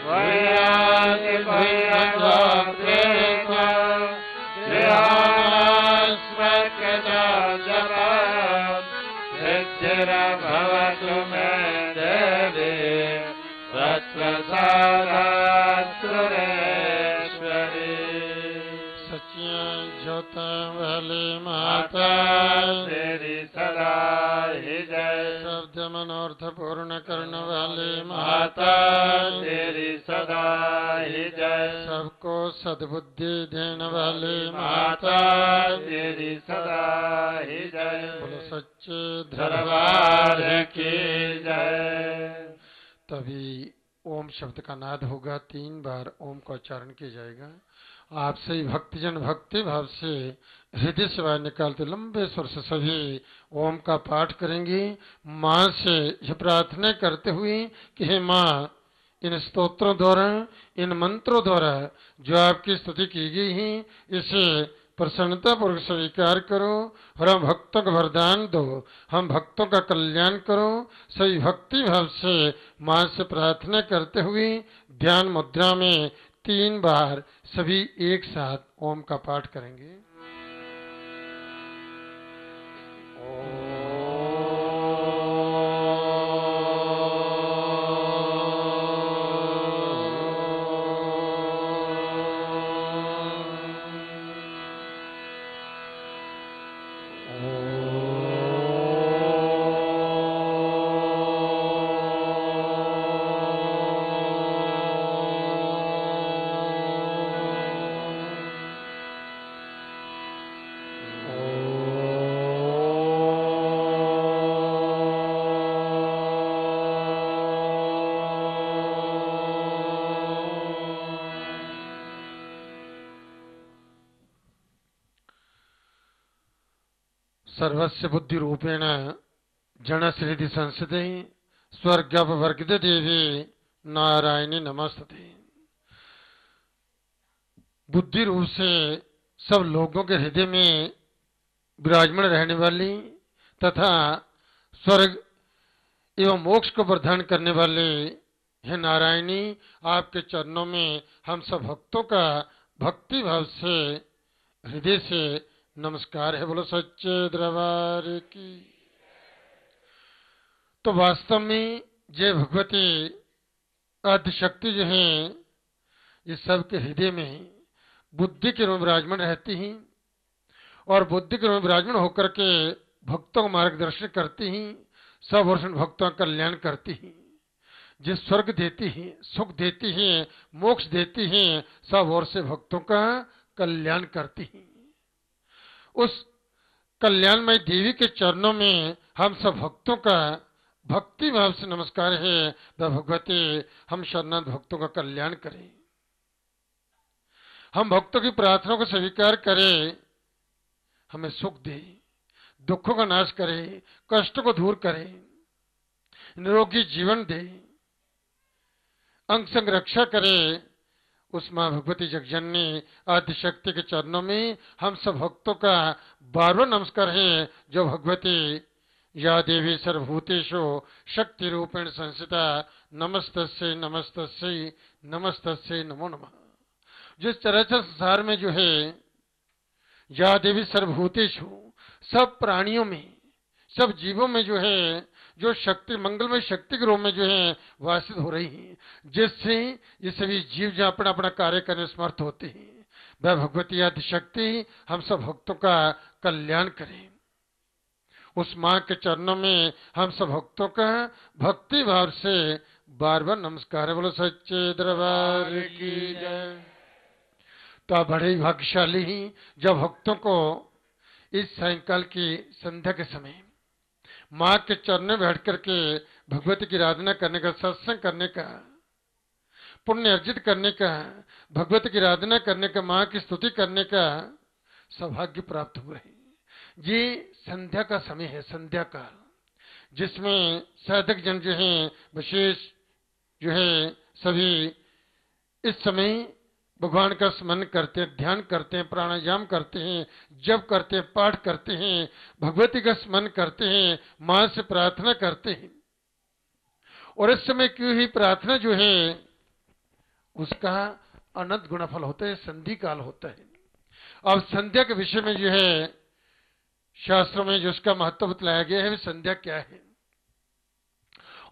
S1: वैयासि भैरवप्रेत्वं श्रेयाणास्मत्कृतं जपम् सिद्धिर्भवतु मे देवी तत्प्रसादात् सुरेश्वरी
S2: सच्चिया ज्योत वाली माता
S1: तेरी सदा ही जय
S2: शब्द मनोर्थ पूर्ण करने वाली
S1: माता तेरी सदा ही जय
S2: सबको सद्बुद्धि देने वाली
S1: माता तेरी सदा ही जय
S2: बोलो सच्चे
S1: दरबार की जय।
S2: तभी ओम शब्द का नाद होगा, 3 बार ओम का उच्चारण किया जाएगा। आप सही भक्तजन भक्ति भाव से हृदय से बाहर निकालते लंबे स्वर से सभी ओम का पाठ करेंगे, माँ से यह प्रार्थना करते हुए कि हे माँ, इन स्तोत्रों द्वारा, इन मंत्रों द्वारा जो आपकी स्तुति की गई है, इसे प्रसन्नता पूर्वक स्वीकार करो और हम भक्तों को वरदान दो, हम भक्तों का कल्याण करो। सही भक्ति भाव से मां से प्रार्थना करते हुए ध्यान मुद्रा में 3 बार सभी एक साथ ओम का पाठ करेंगे। सर्वस्य बुद्धि रूपेण जनश्रीति संस्थिते स्वर्गवर्गित देवी नारायणी नमस्ते। बुद्धि रूप से सब लोगों के हृदय में विराजमान रहने वाली तथा स्वर्ग एवं मोक्ष को प्रदान करने वाले हे नारायणी, आपके चरणों में हम सब भक्तों का भक्ति भाव से हृदय से नमस्कार है। बोलो सच्चे दरबार की। तो वास्तव में जय भगवती आदिशक्ति जो है, ये सबके हृदय में बुद्धि के रूप में विराजमान रहती हैं और बुद्धि के रूप में विराजमान होकर के भक्तों को मार्गदर्शन करती हैं, सब वर्ष भक्तों का कल्याण करती हैं, जो स्वर्ग देती हैं, सुख देती हैं, मोक्ष देती हैं, सब ओर से भक्तों का कल्याण करती हैं। उस कल्याणमय देवी के चरणों में हम सब भक्तों का भक्ति भाव से नमस्कार है। भगवती, हम शरणागत भक्तों का कल्याण करें, हम भक्तों की प्रार्थना को स्वीकार करें, हमें सुख दे, दुखों का नाश करे, कष्ट को दूर करे, निरोगी जीवन दे, अंग संग रक्षा करे। उस मां भगवती जगजननी आदिशक्ति के चरणों में हम सब भक्तों का बार बार नमस्कार है, जो भगवती या देवी सर्वभूतेषु शक्ति रूपेण संस्थिता नमस्तस्यै नमस्तस्यै नमस्तस्यै नमो नमः। जिस चराचर संसार में जो है या देवी सर्वभूतेषु सब प्राणियों में सब जीवों में जो है जो शक्ति मंगलमय शक्ति के रूप में जो है वासित हो रही है, जिससे ये सभी जीव जो अपना अपना कार्य करने समर्थ होते हैं, वह भगवती आदि शक्ति हम सब भक्तों का कल्याण करें। उस मां के चरणों में हम सब भक्तों का भक्ति भाव से बार बार नमस्कार। बोलो सच्चे दरबार की जय। तो बड़े ही भाग्यशाली ही जब भक्तों को इस सायंकाल की संध्या के समय मां के चरणों में बैठ करके भगवती की आराधना करने का, सत्संग करने का, पुण्य अर्जित करने का, भगवती की आराधना करने का, मां की स्तुति करने का सौभाग्य प्राप्त हुआ है। ये संध्या का समय है, संध्या काल, जिसमें साधक जन जो है विशेष जो है सभी इस समय भगवान का स्मरण करते हैं, ध्यान करते हैं, प्राणायाम करते हैं, जप करते हैं, पाठ करते हैं, भगवती का स्मरण करते हैं, मां से प्रार्थना करते हैं। और इस समय क्यों ही प्रार्थना जो है उसका अनंत गुणफल होता है, संधि काल होता है। अब संध्या के विषय में जो है शास्त्रों में जो उसका महत्व बतलाया गया है, संध्या क्या है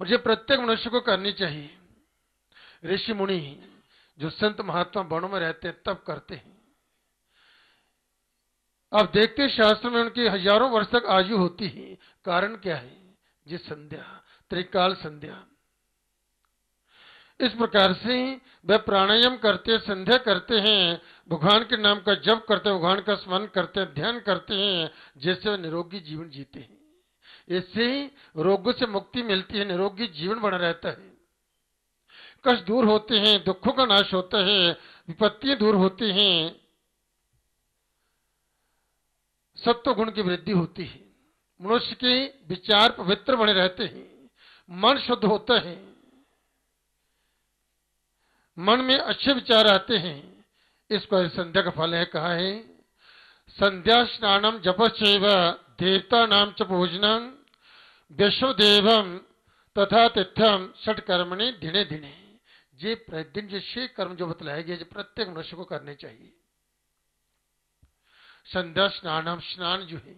S2: और जो प्रत्येक मनुष्य को करनी चाहिए। ऋषि मुनि जो संत महात्मा वनों में रहते हैं तब करते हैं। अब देखते हैं शास्त्र में उनकी हजारों वर्ष तक आयु होती है। कारण क्या है? ये संध्या, त्रिकाल संध्या। इस प्रकार से वह प्राणायाम करते हैं, संध्या करते हैं, भगवान के नाम का जप करते हैं, भगवान का स्मरण करते हैं, ध्यान करते हैं, जिससे वह निरोगी जीवन जीते हैं। इससे रोगों से मुक्ति मिलती है, निरोगी जीवन बना रहता है, कष्ट दूर होते हैं, दुखों का नाश होता है, विपत्तियां दूर होती हैं, सत्व गुण की वृद्धि होती है, मनुष्य के विचार पवित्र बने रहते हैं, मन शुद्ध होता है, मन में अच्छे विचार आते हैं। इसको संध्या का फल है, कहा है संध्या स्नानम जपश्चैव देवता नाम च पूजनम विश्वदेवम तथा तिथ्यम षट कर्मणि दिने दिने। ये प्रतिदिन जो 6 कर्म जो बतलाए गए, जो प्रत्येक मनुष्य को करने चाहिए। संध्या स्नानम, स्नान जो है,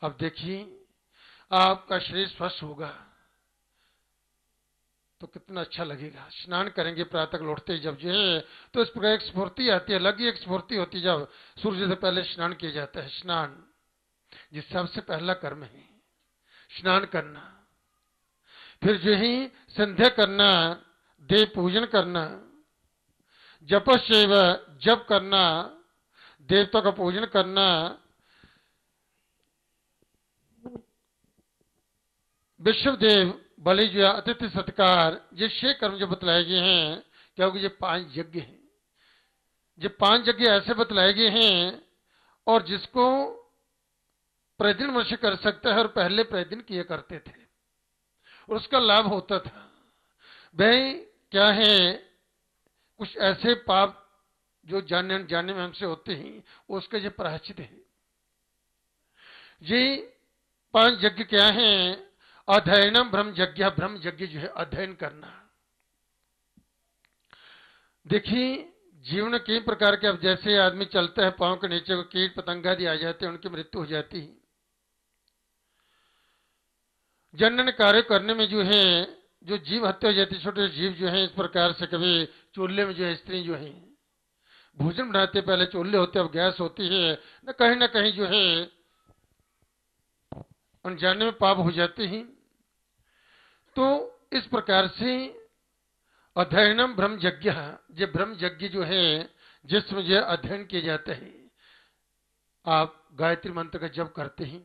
S2: अब देखिए आपका शरीर स्वस्थ होगा तो कितना अच्छा लगेगा। स्नान करेंगे प्रातः लौटते ही जब जो है तो इस प्रकार एक स्फूर्ति आती है, अलग ही एक स्फूर्ति होती है जब सूर्य से पहले स्नान किया जाता है। स्नान ये सबसे पहला कर्म है, स्नान करना। फिर जो ही संध्या करना, देव पूजन करना, जपश्चैव जप करना, देवता का पूजन करना, विश्वदेव बलि जो अतिथि सत्कार, ये 6 कर्म जो बतलाए गए हैं, क्योंकि ये 5 यज्ञ हैं। ये 5 यज्ञ ऐसे बतलाए गए हैं और जिसको प्रतिदिन मनुष्य कर सकता है और पहले प्रतिदिन किया करते थे और उसका लाभ होता था। भाई क्या है, कुछ ऐसे पाप जो जानने में हमसे होते हैं उसका ये प्रायश्चित है। ये 5 यज्ञ क्या हैं? अध्ययनम ब्रह्म यज्ञ, ब्रह्म यज्ञ जो है अध्ययन करना। देखिए जीवन कई प्रकार के, अब जैसे आदमी चलता है पांव के नीचे को कीट पतंग आदि आ जाते हैं, उनकी मृत्यु हो जाती है। जनन कार्य करने में जो है जो जीव हत्या हो जाती है, छोटे जीव जो है इस प्रकार से, कभी चूल्हे में जो है स्त्री जो है भोजन बनाते, पहले चूल्हे होते अब गैस होती है, न कहीं जो है अनजाने में पाप हो जाते हैं। तो इस प्रकार से अध्ययनम ब्रह्म यज्ञ, ये ब्रह्म यज्ञ जो है जिसमें जो अध्ययन किया जाता है, आप गायत्री मंत्र का जप करते हैं,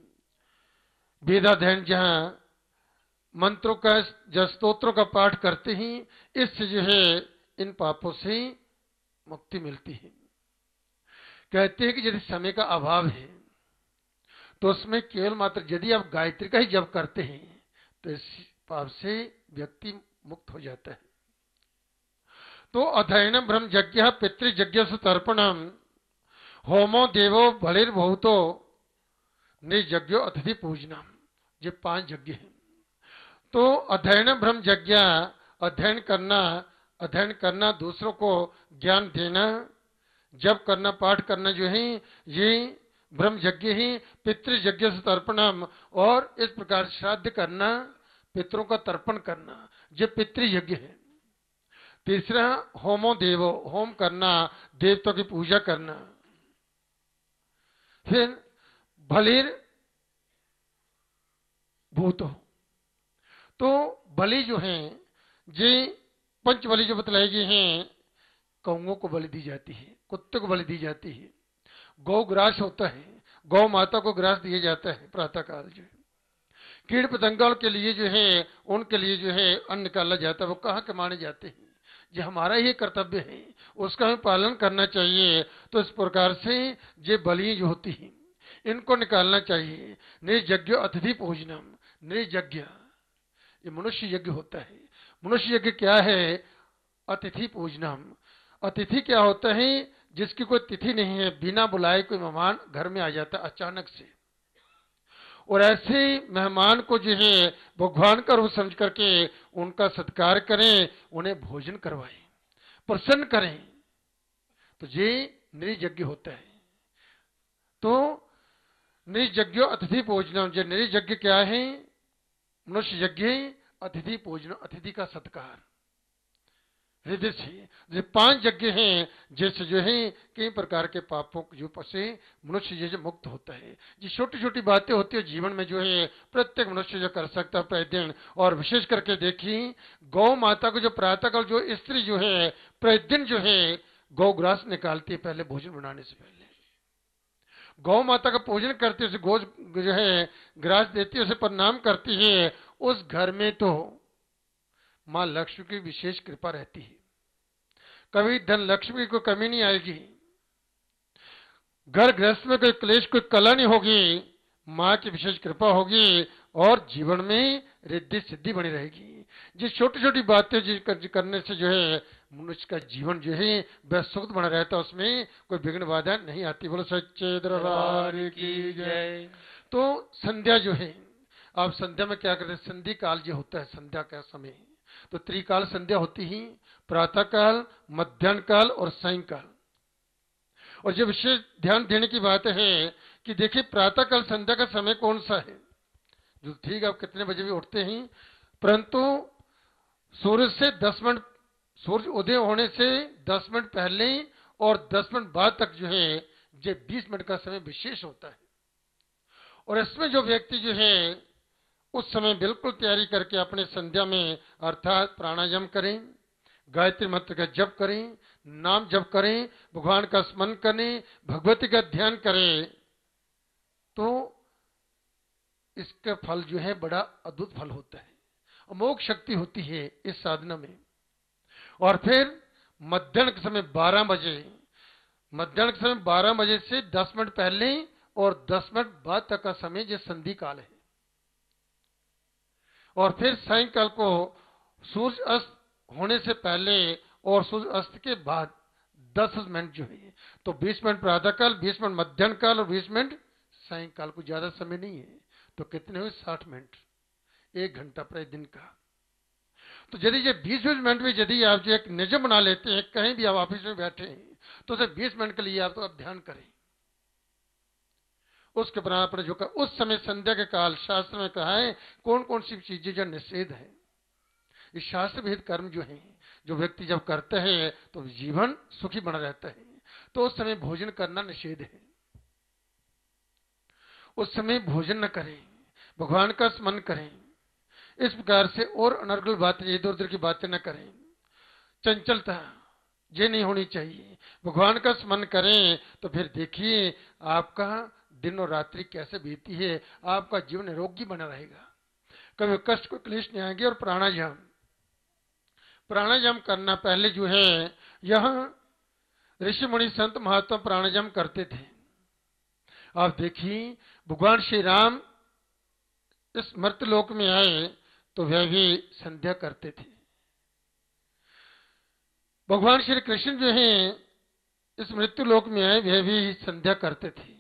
S2: वेदाध्ययन जहां मंत्रों का या स्तोत्रों का पाठ करते हैं, इससे जो है इन पापों से मुक्ति मिलती है। कहते हैं कि यदि समय का अभाव है तो उसमें केवल मात्र यदि आप गायत्री का ही जप करते हैं तो इस पाप से व्यक्ति मुक्त हो जाता है। तो अध्ययनम ब्रह्म यज्ञ पितृयज्ञ से तर्पणम होमो देवो बलिर्भूतो नियज्ञो अतिथि पूजनम। ये 5 यज्ञ हैं। तो अध्ययन ब्रह्म यज्ञ, अध्ययन करना दूसरों को ज्ञान देना, जप करना, पाठ करना जो है ये ब्रह्म यज्ञ ही। पितृ यज्ञ से तर्पणम, और इस प्रकार श्राद्ध करना, पितरों का तर्पण करना, ये पितृ यज्ञ है। तीसरा होमो देवो, होम करना, देवताओं की पूजा करना। फिर बलिर भूतो, तो बलि जो है ये 5 बलि जो बतलाई गई हैं, कौओं को बलि दी जाती है, कुत्ते को बलि दी जाती है, गौ ग्रास होता है, गौ माता को ग्रास दिया जाता है प्रातः काल जो है। कीट पतंगों के लिए जो है, उनके लिए जो है अन्न निकाला जाता है, वो कहाँ के माने जाते हैं। ये हमारा ही कर्तव्य है, उसका हमें पालन करना चाहिए। तो इस प्रकार से ये बलि जो होती है इनको निकालना चाहिए। निर्यज्ञ अतिथि पूजनम, निर्यज्ञ ये मनुष्य यज्ञ होता है। मनुष्य यज्ञ क्या है? अतिथि पूजनम। अतिथि क्या होता है? जिसकी कोई तिथि नहीं है, बिना बुलाए कोई मेहमान घर में आ जाता है अचानक से, और ऐसे मेहमान को जो है भगवान का रूप समझ करके उनका सत्कार करें, उन्हें भोजन करवाएं, प्रसन्न करें, तो ये निर्यज्ञ होता है। तो निर्यज्ञ अतिथि भोजनम, जो निर्यज्ञ क्या है? मनुष्य यज्ञ, अतिथि भोजन, अतिथि का सत्कार हृदय से। जो 5 यज्ञ हैं, जैसे जो है कई प्रकार के पापों जो से मनुष्य जैसे मुक्त होता है। जो छोटी छोटी बातें होती है जीवन में जो है प्रत्येक मनुष्य जो कर सकता है प्रतिदिन। और विशेष करके देखिए गौ माता को जो प्रातःकाल जो स्त्री जो है प्रतिदिन जो है गौ ग्रास निकालती है पहले भोजन बनाने से पहले, गौ माता का पूजन करती है, उसे गौ जो है ग्रास देती है, उसे प्रणाम करती है। उस घर में तो मां लक्ष्मी की विशेष कृपा रहती है, कभी धन लक्ष्मी को कमी नहीं आएगी, घर गृहस्थ में कोई क्लेश कोई कला नहीं होगी, मां की विशेष कृपा होगी और जीवन में रिद्धि सिद्धि बनी रहेगी। ये छोटी छोटी बातें करने से जो है मनुष्य का जीवन जो है वह सुख बना रहता है, उसमें कोई विघ्न बाधा नहीं आती। बोलो सच्चे दरबार की जय। तो संध्या जो है, आप संध्या में क्या करते हैं? संधि काल जो होता है संध्या का समय, तो त्रिकाल संध्या होती ही, प्रातः काल, मध्याह्न काल और सायंकाल। और जो विशेष ध्यान देने की बात है कि देखिए प्रातः काल संध्या का समय कौन सा है? जो ठीक आप कितने बजे भी उठते हैं, परंतु सूर्य से 10 मिनट, सूर्य उदय होने से 10 मिनट पहले और 10 मिनट बाद तक जो है ये 20 मिनट का समय विशेष होता है। और इसमें जो व्यक्ति जो है उस समय बिल्कुल तैयारी करके अपने संध्या में अर्थात प्राणायाम करें, गायत्री मंत्र का जप करें, नाम जप करें, भगवान का स्मरण करें, भगवती का ध्यान करें, तो इसका फल जो है बड़ा अद्भुत फल होता है, अमोघ शक्ति होती है इस साधना में। और फिर मध्याह्न के समय 12 बजे, मध्याह्न के समय 12 बजे से 10 मिनट पहले और 10 मिनट बाद तक का समय जो संधि काल है। और फिर सायंकाल को सूर्य अस्त होने से पहले और सूर्य अस्त के बाद 10 मिनट जो है, तो 20 मिनट प्रातःकाल, 20 मिनट मध्याह्न काल और 20 मिनट सायंकाल को। ज्यादा समय नहीं है, तो कितने हुए? 60 मिनट, 1 घंटा प्रतिदिन का। तो यदि ये 20-20 मिनट में यदि आप जो एक नियम बना लेते हैं, कहीं भी आप ऑफिस में बैठे हैं तो सिर्फ 20 मिनट के लिए आप तो ध्यान करें, उसके बराबर जो कर। उस समय संध्या के काल शास्त्र में कहा है कौन कौन सी चीजें जो निषेध है। इस शास्त्र विहित कर्म जो है जो व्यक्ति जब करते हैं तो जीवन सुखी बना रहता है। तो उस समय भोजन करना निषेध है, उस समय भोजन न करें, भगवान का स्मरण करें। इस प्रकार से और अनर्गल बातें, इधर उधर की बातें न करें, चंचलता ये नहीं होनी चाहिए। भगवान का स्मरण करें तो फिर देखिए आपका दिन और रात्रि कैसे बीती है, आपका जीवन निरोगी बना रहेगा, कभी कष्ट को क्लेश नहीं आएंगे। और प्राणायाम, प्राणायाम करना पहले जो है यहाँ ऋषि मुनि संत महात्मा प्राणायाम करते थे। आप देखिए भगवान श्री राम इस मर्त्यलोक में आए तो वह भी संध्या करते थे। भगवान श्री कृष्ण जो है इस मृत्यु लोक में आए वह भी संध्या करते थे।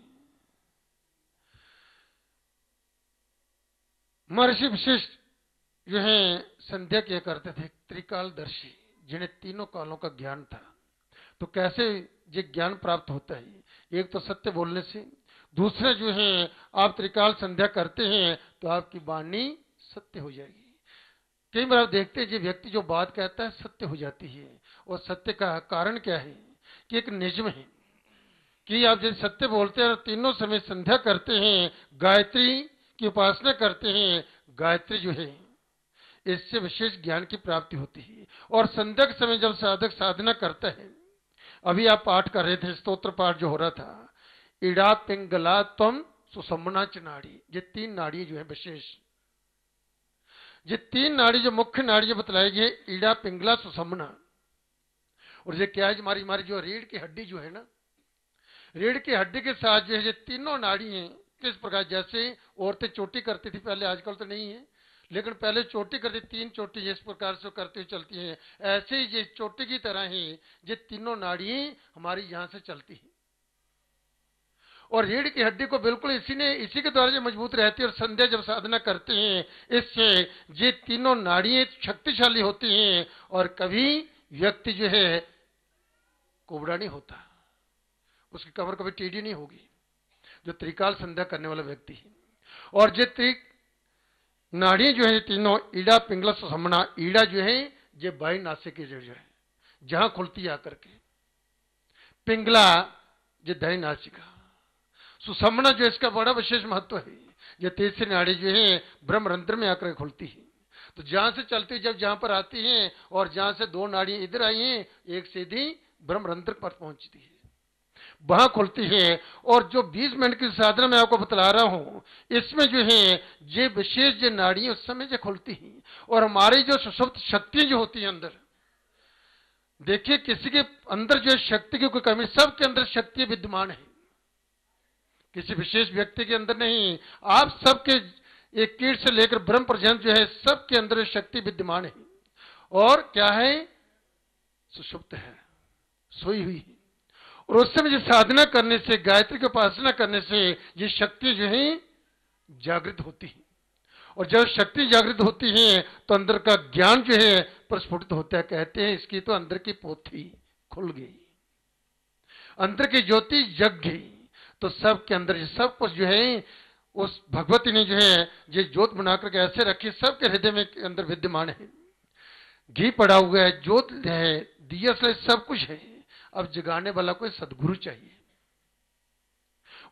S2: महर्षि वशिष्ठ जो है संध्या किया करते थे, त्रिकालदर्शी, जिन्हें तीनों कालों का ज्ञान था। तो कैसे ये ज्ञान प्राप्त होता है? एक तो सत्य बोलने से, दूसरा जो है आप त्रिकाल संध्या करते हैं तो आपकी वाणी सत्य हो जाएगी। कई बार आप देखते हैं जो व्यक्ति जो बात कहता है सत्य हो जाती है। और सत्य का कारण क्या है कि एक नियम है कि आप जब सत्य बोलते हैं और तीनों समय संध्या करते हैं, गायत्री की उपासना करते हैं, गायत्री जो है इससे विशेष ज्ञान की प्राप्ति होती है। और संध्या के समय जब साधक साधना करता है, अभी आप पाठ कर रहे थे, स्तोत्र पाठ जो हो रहा था, इड़ा पिंगला तम सुषुम्ना च नाड़ी, ये तीन नाड़ी जो है विशेष, ये तीन नाड़ी जो मुख्य नाड़ी बतलाई गई, ईड़ा पिंगला सुषुम्ना। और ये क्या है, हमारी हमारी जो रीढ़ की हड्डी जो है ना, रीढ़ की हड्डी के साथ जो है ये तीनों नाड़ी हैं। किस प्रकार, जैसे औरतें चोटी करती थी पहले, आजकल तो नहीं है, लेकिन पहले चोटी करती, तीन चोटी जिस प्रकार से करते हुए चलती हैं, ऐसे ही ये चोटी की तरह ही ये तीनों नाड़ी हमारी यहां से चलती हैं। और रीढ़ की हड्डी को बिल्कुल इसी के द्वारा जो मजबूत रहती है। और संध्या जब साधना करते हैं, इससे ये तीनों नाड़ियां शक्तिशाली होती हैं और कभी व्यक्ति जो है कुबड़ा नहीं होता, उसकी कमर कभी टेढ़ी नहीं होगी, जो त्रिकाल संध्या करने वाला व्यक्ति है। और ये नाड़ियां जो है तीनों, ईड़ा पिंगला सुषुम्ना, ईड़ा जो है ये बाई नासिक की जड़ है जहां खुलती है आकर के, पिंगला ये दाई नासिका, सुषुम्ना जो इसका बड़ा विशेष महत्व है, ये तीसरी नाड़ी जो है ब्रह्मरंध्र में आकर खुलती है। तो जहां से चलती जब जहां पर आती है और जहां से दो नाड़ी इधर आई हैं, एक सीधी ब्रह्मरंध्र पर पहुंचती है, वहां खुलती है। और जो 20 मिनट की साधना मैं आपको बतला रहा हूं, इसमें जो है ये विशेष जो नाड़ी उस समय जो खुलती है। और हमारी जो सुषुप्त शक्ति जो होती है अंदर, देखिए किसी के अंदर जो शक्ति की कोई कमी, सबके अंदर शक्ति विद्यमान है, किसी विशेष व्यक्ति के अंदर नहीं। आप सबके, एक कीट से लेकर ब्रह्म पर्यंत जो है सबके अंदर शक्ति विद्यमान है। और क्या है, सुषुप्त है, सोई हुई है। और उस समय साधना करने से, गायत्री की उपासना करने से ये शक्ति जो है जागृत होती है। और जब शक्ति जागृत होती है तो अंदर का ज्ञान जो है प्रस्फुटित होता है। कहते हैं इसकी तो अंदर की पोथी खुल गई, अंदर की ज्योति जग गई। तो सबके अंदर सब कुछ जो है उस भगवती ने जो है ये ज्योत बनाकर के ऐसे रखी, सबके हृदय में अंदर विद्यमान है। घी पड़ा हुआ है, ज्योत है, दिया से सब कुछ है। अब जगाने वाला कोई सदगुरु चाहिए।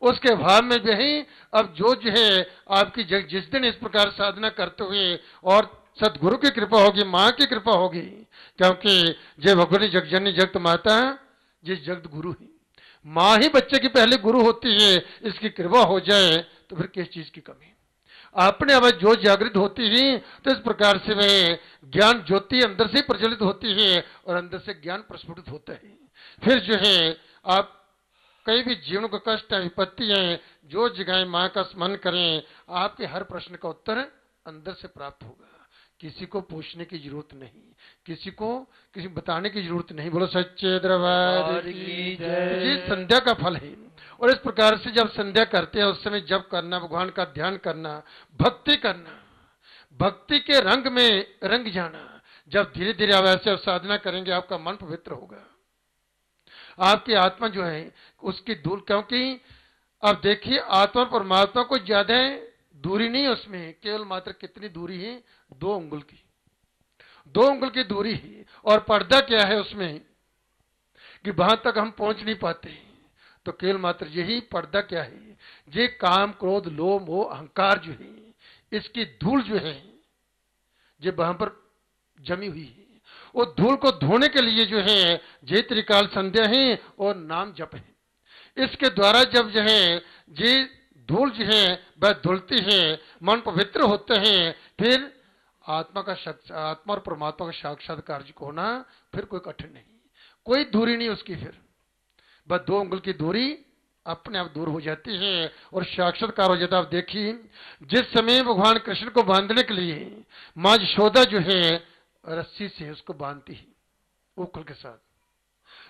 S2: उसके भाव में जो है अब जो है आपकी जिस दिन इस प्रकार साधना करते हुए और सदगुरु की कृपा होगी, माँ की कृपा होगी, क्योंकि जय भगवती जगजननी जगत माता ये जगत गुरु है। माँ ही बच्चे की पहले गुरु होती है। इसकी कृपा हो जाए तो फिर किस चीज की कमी। अपने अब जो जागृत होती है तो इस प्रकार से वह ज्ञान ज्योति अंदर से प्रज्वलित होती है और अंदर से ज्ञान प्रस्फुटित होता है। फिर जो है आप कई भी जीवन को कष्ट विपत्ति है, जो जगह माँ का स्मरण करें, आपके हर प्रश्न का उत्तर अंदर से प्राप्त होगा। किसी को पूछने की जरूरत नहीं, किसी बताने की जरूरत नहीं। बोलो सच्चे दरबार की जय। ये संध्या का फल है। और इस प्रकार से जब संध्या करते हैं उस समय जब करना, भगवान का ध्यान करना, भक्ति करना, भक्ति के रंग में रंग जाना। जब धीरे धीरे आप ऐसे साधना करेंगे आपका मन पवित्र होगा, आपकी आत्मा जो है उसकी दूर, क्योंकि अब देखिए आत्मा परमात्मा को ज्यादा दूरी नहीं, उसमें केवल मात्र कितनी दूरी है, 2 अंगुल की, 2 अंगुल की दूरी है। और पर्दा क्या है उसमें कि वहां तक हम पहुंच नहीं पाते। तो केवल मात्र यही पर्दा क्या है, ये काम क्रोध लोभ मोह अहंकार जो है, इसकी धूल जो है ये वहां पर जमी हुई है। वो धूल को धोने के लिए जो है ये त्रिकाल संध्या है और नाम जप है। इसके द्वारा जब जो है ये धूल जो है वह धुलती है, मन पवित्र होते हैं, फिर आत्मा और परमात्मा का साक्षात्कार को होना फिर कोई कठिन नहीं, कोई दूरी नहीं उसकी। फिर बस 2 अंगुल की दूरी अपने आप दूर हो जाती है और साक्षात्कार हो जाता है। आप देखिए जिस समय भगवान कृष्ण को बांधने के लिए माँ यशोदा जो है रस्सी से उसको बांधती है उखल के साथ,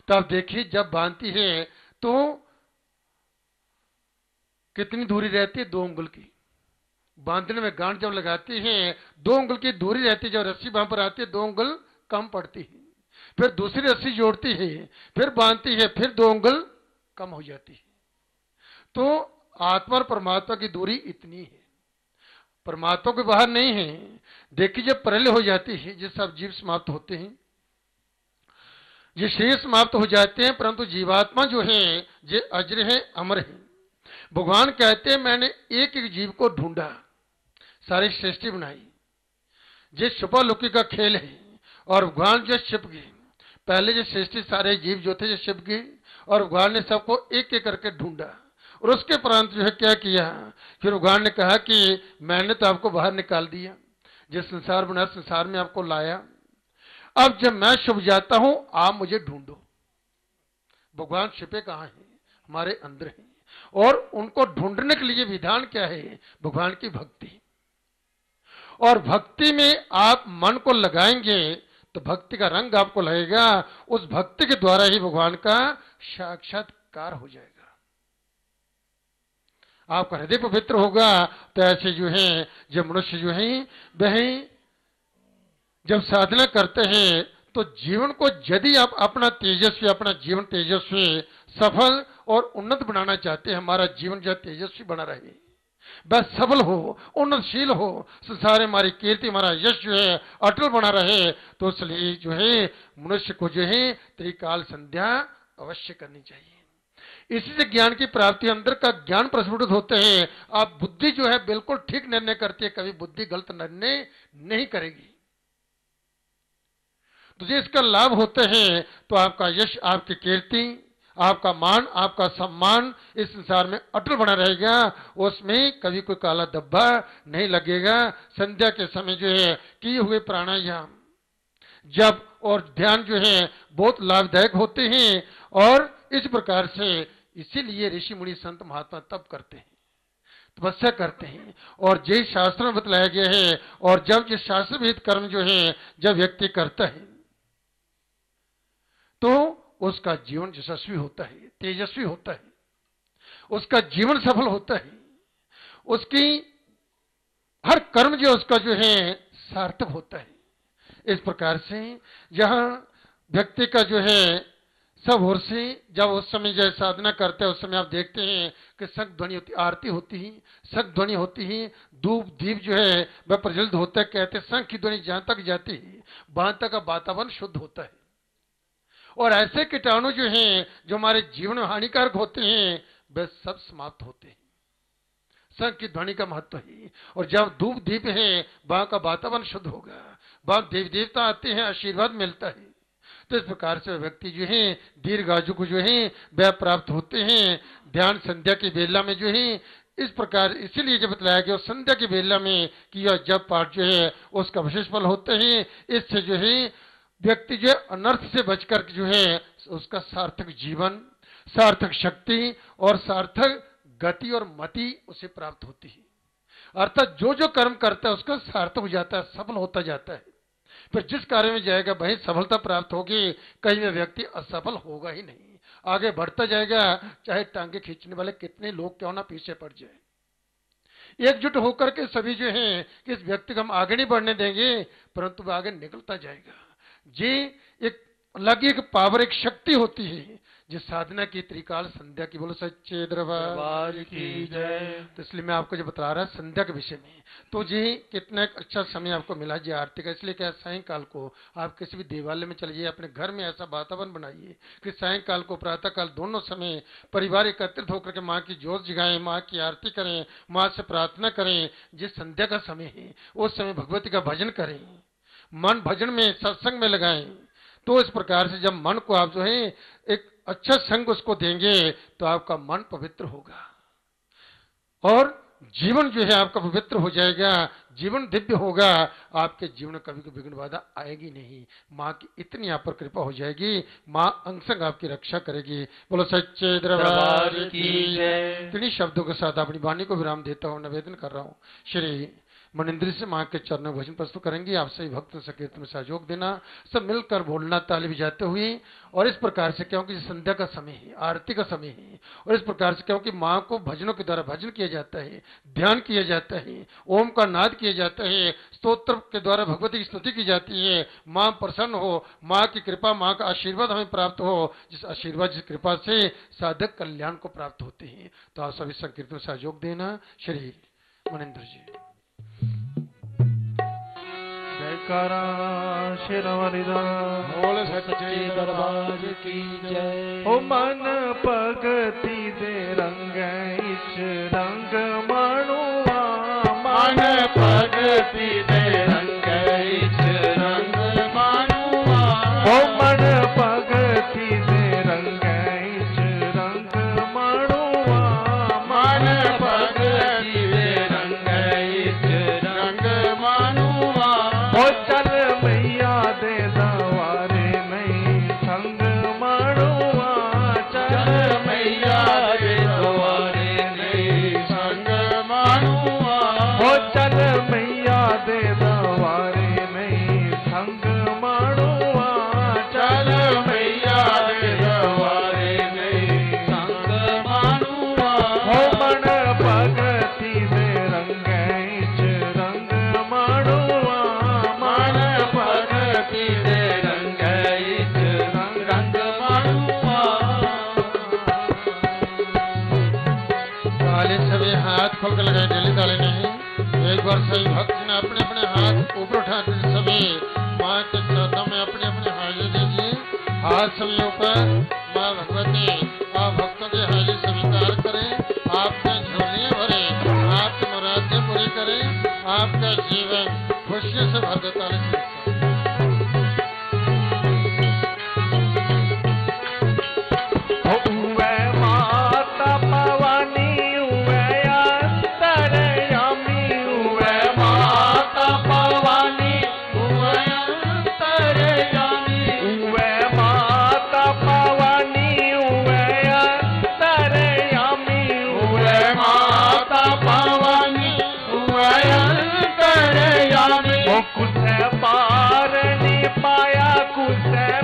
S2: तो आप देखिए जब बांधती है तो कितनी दूरी रहती है, 2 अंगुल की। बांधने में गांठ जब लगाती हैं 2 उंगल की दूरी रहती है, जब रस्सी वहां पर आती है 2 उंगल कम पड़ती है, फिर दूसरी रस्सी जोड़ती है, फिर बांधती है, फिर 2 उंगल कम हो जाती है। तो आत्मा और परमात्मा की दूरी इतनी है, परमात्मा के बाहर नहीं है। देखिए जब प्रलय हो जाती है, जिस सब जीव समाप्त होते हैं, ये शरीर समाप्त हो जाते हैं, परंतु जीवात्मा जो है ये अजर है, अमर है। भगवान कहते हैं मैंने एक एक जीव को ढूंढा, सारी सृष्टि बनाई। ये छुपा लुकी का खेल है और भगवान जो छिप गए, पहले जो सृष्टि सारे जीव जो थे जो छिप गए और भगवान ने सबको एक एक करके ढूंढा। और उसके प्रांत जो है क्या किया, फिर भगवान ने कहा कि मैंने तो आपको बाहर निकाल दिया, जिस संसार बना संसार में आपको लाया, अब जब मैं छुप जाता हूं आप मुझे ढूंढो। भगवान छिपे कहां हैं, हमारे अंदर हैं। और उनको ढूंढने के लिए विधान क्या है, भगवान की भक्ति। और भक्ति में आप मन को लगाएंगे तो भक्ति का रंग आपको लगेगा, उस भक्ति के द्वारा ही भगवान का साक्षात्कार हो जाएगा, आपका हृदय पवित्र होगा। तो ऐसे जो है जब मनुष्य जो है वह जब साधना करते हैं तो जीवन को यदि आप अपना तेजस्वी, अपना जीवन तेजस्वी, सफल और उन्नत बनाना चाहते हैं, हमारा जीवन जो तेजस्वी बना रहे, बस सबल हो, उन्नतशील हो, संसार में हमारी कीर्ति, हमारा यश जो है अटल बना रहे, तो इसलिए जो है मनुष्य को जो है त्रिकाल संध्या अवश्य करनी चाहिए। इसी से ज्ञान की प्राप्ति, अंदर का ज्ञान प्रस्फुटित होते हैं। आप बुद्धि जो है बिल्कुल ठीक निर्णय करती है, कभी बुद्धि गलत निर्णय नहीं करेगी। तो जो इसका लाभ होते हैं तो आपका यश, आपकी कीर्ति, आपका मान, आपका सम्मान इस संसार में अटल बना रहेगा, उसमें कभी कोई काला धब्बा नहीं लगेगा। संध्या के समय जो है किए हुए प्राणायाम, जप और ध्यान जो है बहुत लाभदायक होते हैं। और इस प्रकार से इसीलिए ऋषि मुनि संत महात्मा तप करते हैं, तपस्या करते हैं, और जय शास्त्र में बतलाया गया है। और जब ये शास्त्र विहित कर्म जो है जब व्यक्ति करता है तो उसका जीवन यशस्वी होता है, तेजस्वी होता है, उसका जीवन सफल होता है, उसकी हर कर्म जो उसका जो है सार्थक होता है। इस प्रकार से जहां व्यक्ति का जो है सब ओर से जब उस समय जो साधना करते हैं उस समय आप देखते हैं कि शंख ध्वनि होती, आरती होती है, शंख ध्वनि होती है, धूप दीप जो है वह प्रज्वलित होता है। कहते हैं शंख की ध्वनि जहां तक जाती है वहां तक का वातावरण शुद्ध होता है, और ऐसे कीटाणु जो हैं जो हमारे जीवन में हानिकारक होते हैं वे सब समाप्त होते हैं। शंख की ध्वनि का महत्व है। और जब धूप दीप है वहां का वातावरण शुद्ध होगा, वहां देवी देवता आते हैं, आशीर्वाद मिलता है। तो इस प्रकार से व्यक्ति जो है दीर्घायु को जो है वह प्राप्त होते हैं। ध्यान संध्या की बेला में जो है इस प्रकार, इसीलिए जब बतलाया गया संध्या की बेला में किया जब पाठ जो है उसका विशेष फल होते हैं। इससे जो है व्यक्ति जो है अनर्थ से बचकर जो है उसका सार्थक जीवन, सार्थक शक्ति और सार्थक गति और मति उसे प्राप्त होती है। अर्थात जो जो कर्म करता है उसका सार्थक हो जाता है, सफल होता जाता है। फिर जिस कार्य में जाएगा वही सफलता प्राप्त होगी, कहीं में व्यक्ति असफल होगा ही नहीं, आगे बढ़ता जाएगा, चाहे टांगे खींचने वाले कितने लोग क्यों ना पीछे पड़ जाए। एकजुट होकर के सभी जो है कि इस व्यक्ति को हम आगे नहीं बढ़ने देंगे, परंतु वह आगे निकलता जाएगा। ये एक अलग एक पावर, एक शक्ति होती है जिस साधना की त्रिकाल संध्या की। बोलो सच्चे दरबार की जय। तो इसलिए मैं आपको जो बता रहा संध्या के विषय में, तो जी कितना अच्छा समय आपको मिला जी आरती का। इसलिए क्या सायंकाल को आप किसी भी देवालय में चलिए, अपने घर में ऐसा वातावरण बनाइए कि सायंकाल को प्रातः काल दोनों समय परिवार एकत्रित होकर के माँ की जोत जगाएं, माँ की आरती करें, माँ से प्रार्थना करें। जिस संध्या का समय है उस समय भगवती का भजन करें, मन भजन में सत्संग में लगाएं। तो इस प्रकार से जब मन को आप जो है एक अच्छा संग उसको देंगे तो आपका मन पवित्र होगा और जीवन जो है आपका पवित्र हो जाएगा, जीवन दिव्य होगा। आपके जीवन में कभी कोई विघ्न बाधा आएगी नहीं। माँ की इतनी आप पर कृपा हो जाएगी, माँ अंग संग आपकी रक्षा करेगी। बोलो सच्चे दरबार की जय। इन्हीं शब्दों के साथ अपनी वाणी को विराम देता हूँ, निवेदन कर रहा हूँ। श्री मन इंद्रिय से मां के चरणों भजन प्रस्तुत करेंगे। आप सभी भक्त संकीर्तन में सहयोग देना, सब मिलकर बोलना ताली बजाते हुए। और इस प्रकार से क्योंकि संध्या का समय है, आरती का समय है, और इस प्रकार से क्योंकि मां को भजनों के द्वारा भजन किया जाता है, ध्यान किया जाता है, ओम का नाद किया जाता है, स्तोत्र के द्वारा भगवती की स्तुति की जाती है। मां प्रसन्न हो, मां की कृपा, मां का आशीर्वाद हमें प्राप्त हो, जिस आशीर्वाद जिस कृपा से साधक कल्याण को प्राप्त होते हैं। तो आप सभी संकीर्तन में सहयोग देना। श्री मनिंद्र जी।
S1: जयकारा शिरवरिदास बोल सच्चे दरबार की जय। ओ मन भगति दे रंग इच रंग मणुआ, मन भगति दे रंग इच रंग मणुआ। ओ मन भगति दे रंग इच रंग मणुआ, मन भगति दे रंग इच रंग मणुआ। ओ चल मैया दे दवारे नहीं संग मणुआ, चल मैया दे दवारे नहीं संग मणुआ। ओ चल मैया दे दवारे नहीं संग मणुआ, चल मैया दे दवारे नहीं संग मणुआ। ओ मन भगति दे रंग इच रंग मणुआ, मन भगति दे रंग इच रंग मणुआ।
S2: ताले सभी हाथ खोल कर लगाए, डेली ताले नहीं। एक बार सभी भक्त ने अपने अपने हाथ ऊपर उठाकर सभी माँ के चरणों में अपने अपने हाजिरी दीजिए। हाथ सभी ऊपर। माँ भगवती आप भक्तों की हाजिरी स्वीकार करें, आपके झोलियां भरे, आपकी मुरादें पूरी करें, आपका जीवन खुशियों से भर दे। ताले से
S1: उवे माता भवानी उवे अंतरयामी, उवे माता भवानी उवे अंतरयामी, उवे माता भवानी उवे अंतरयामी, उवे माता भवानी उवे अंतरयामी। ओ कुछ पार नहीं पाया, कुछ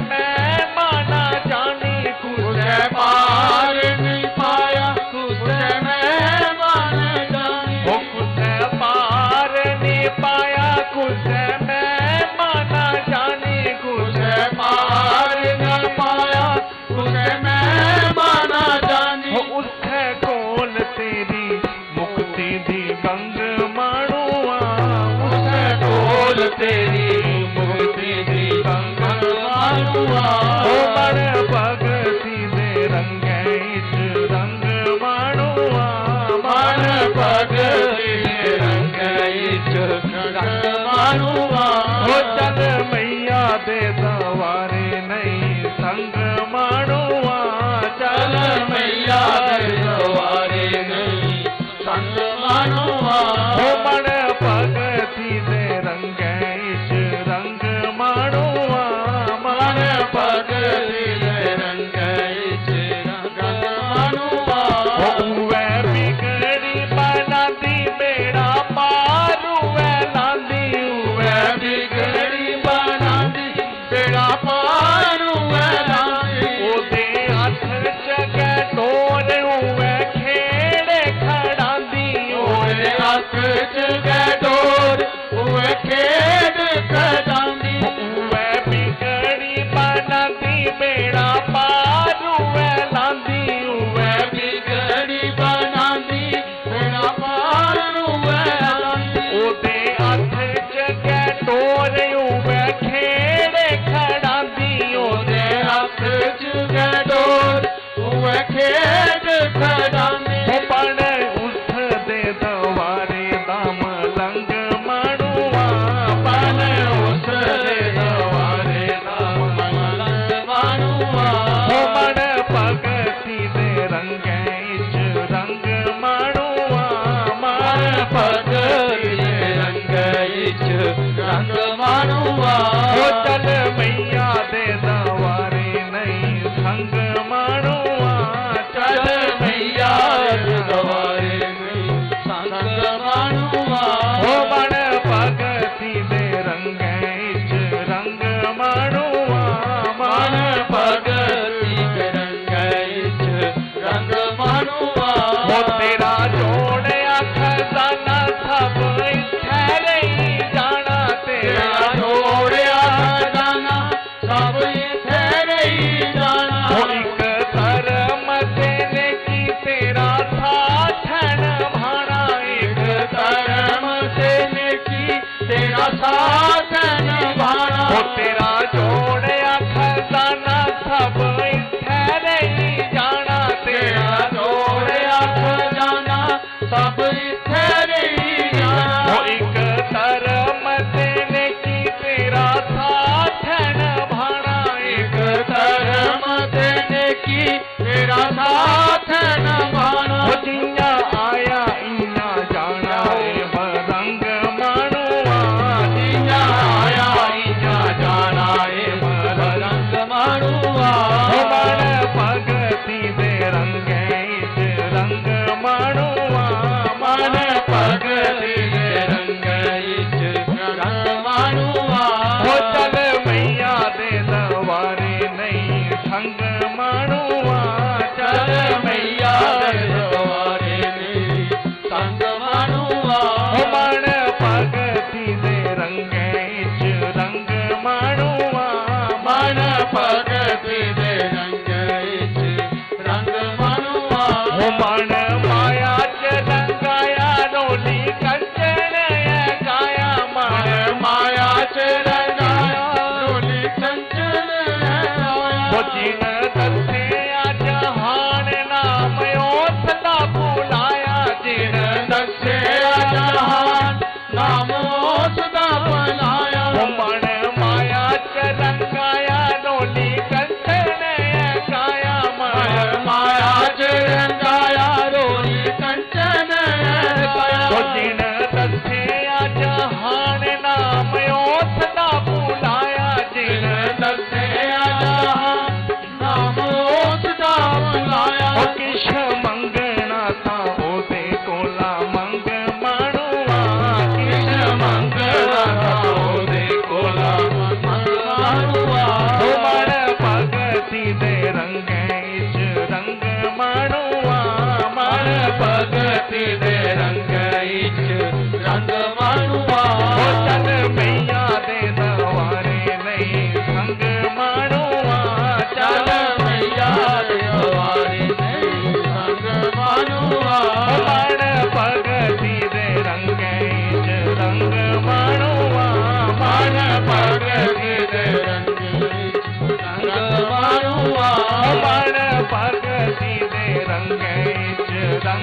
S1: मैं माना जानी, कुछ पार नहीं पाया, कुछ मैं माना जानी। ओ कुछ पार नहीं पाया, कुछ मैं माना जानी, कुछ पार न पाया, कुछ मैं माना जानी। ओ उसके कोल तेरी मुक्ति दी गंग मणुआ, उसके कोल तेरी मुक्ति दी गंग मणुआ। ओ मन भगति दे रंग इच रंग मणुआ, मन भगति दे रंग इच रंग मणुआ। ओ चल मैया दे दवारे नहीं संग मणुआ, चल मैया दे दवारे नहीं संग मणुआ। ओ मन भगति दे रंग इच रंग मणुआ, मन भगति दे रंग इच रंग मणुआ। उवे बिगड़ी बनाती बेड़ा पार उवे लांदी, उवे बिगड़ी बनाती बेड़ा पार उवे लांदी। ओदे हथ च डोर उवे खेड़े खड़ांदी, ओदे हथ च डोर उवे खेड़ खड़ांदी। उवे बिगड़ी बनाती बेड़ा पार उवे लांदी, उवे बिगड़ी बनाती बेड़ा पार उवे लांदी। ओदे हथ च डोर उवे खेड़े खड़ांदी, ओदे हथ च डोर उवे खेड़ खड़ांदी। पण उठ दे दवारे दाम लंग मणुआ, पण उठ दे दवारे दाम लंग मणुआ। ओ मन भगति दे रंग इच रंग मणुआ, मन भगति दे रंग इच रंग मणुआ। ओ चल मैया दे दवारे नहीं संग मणुआ, चल मैया दे दवारे नहीं संग मणुआ। ओ मन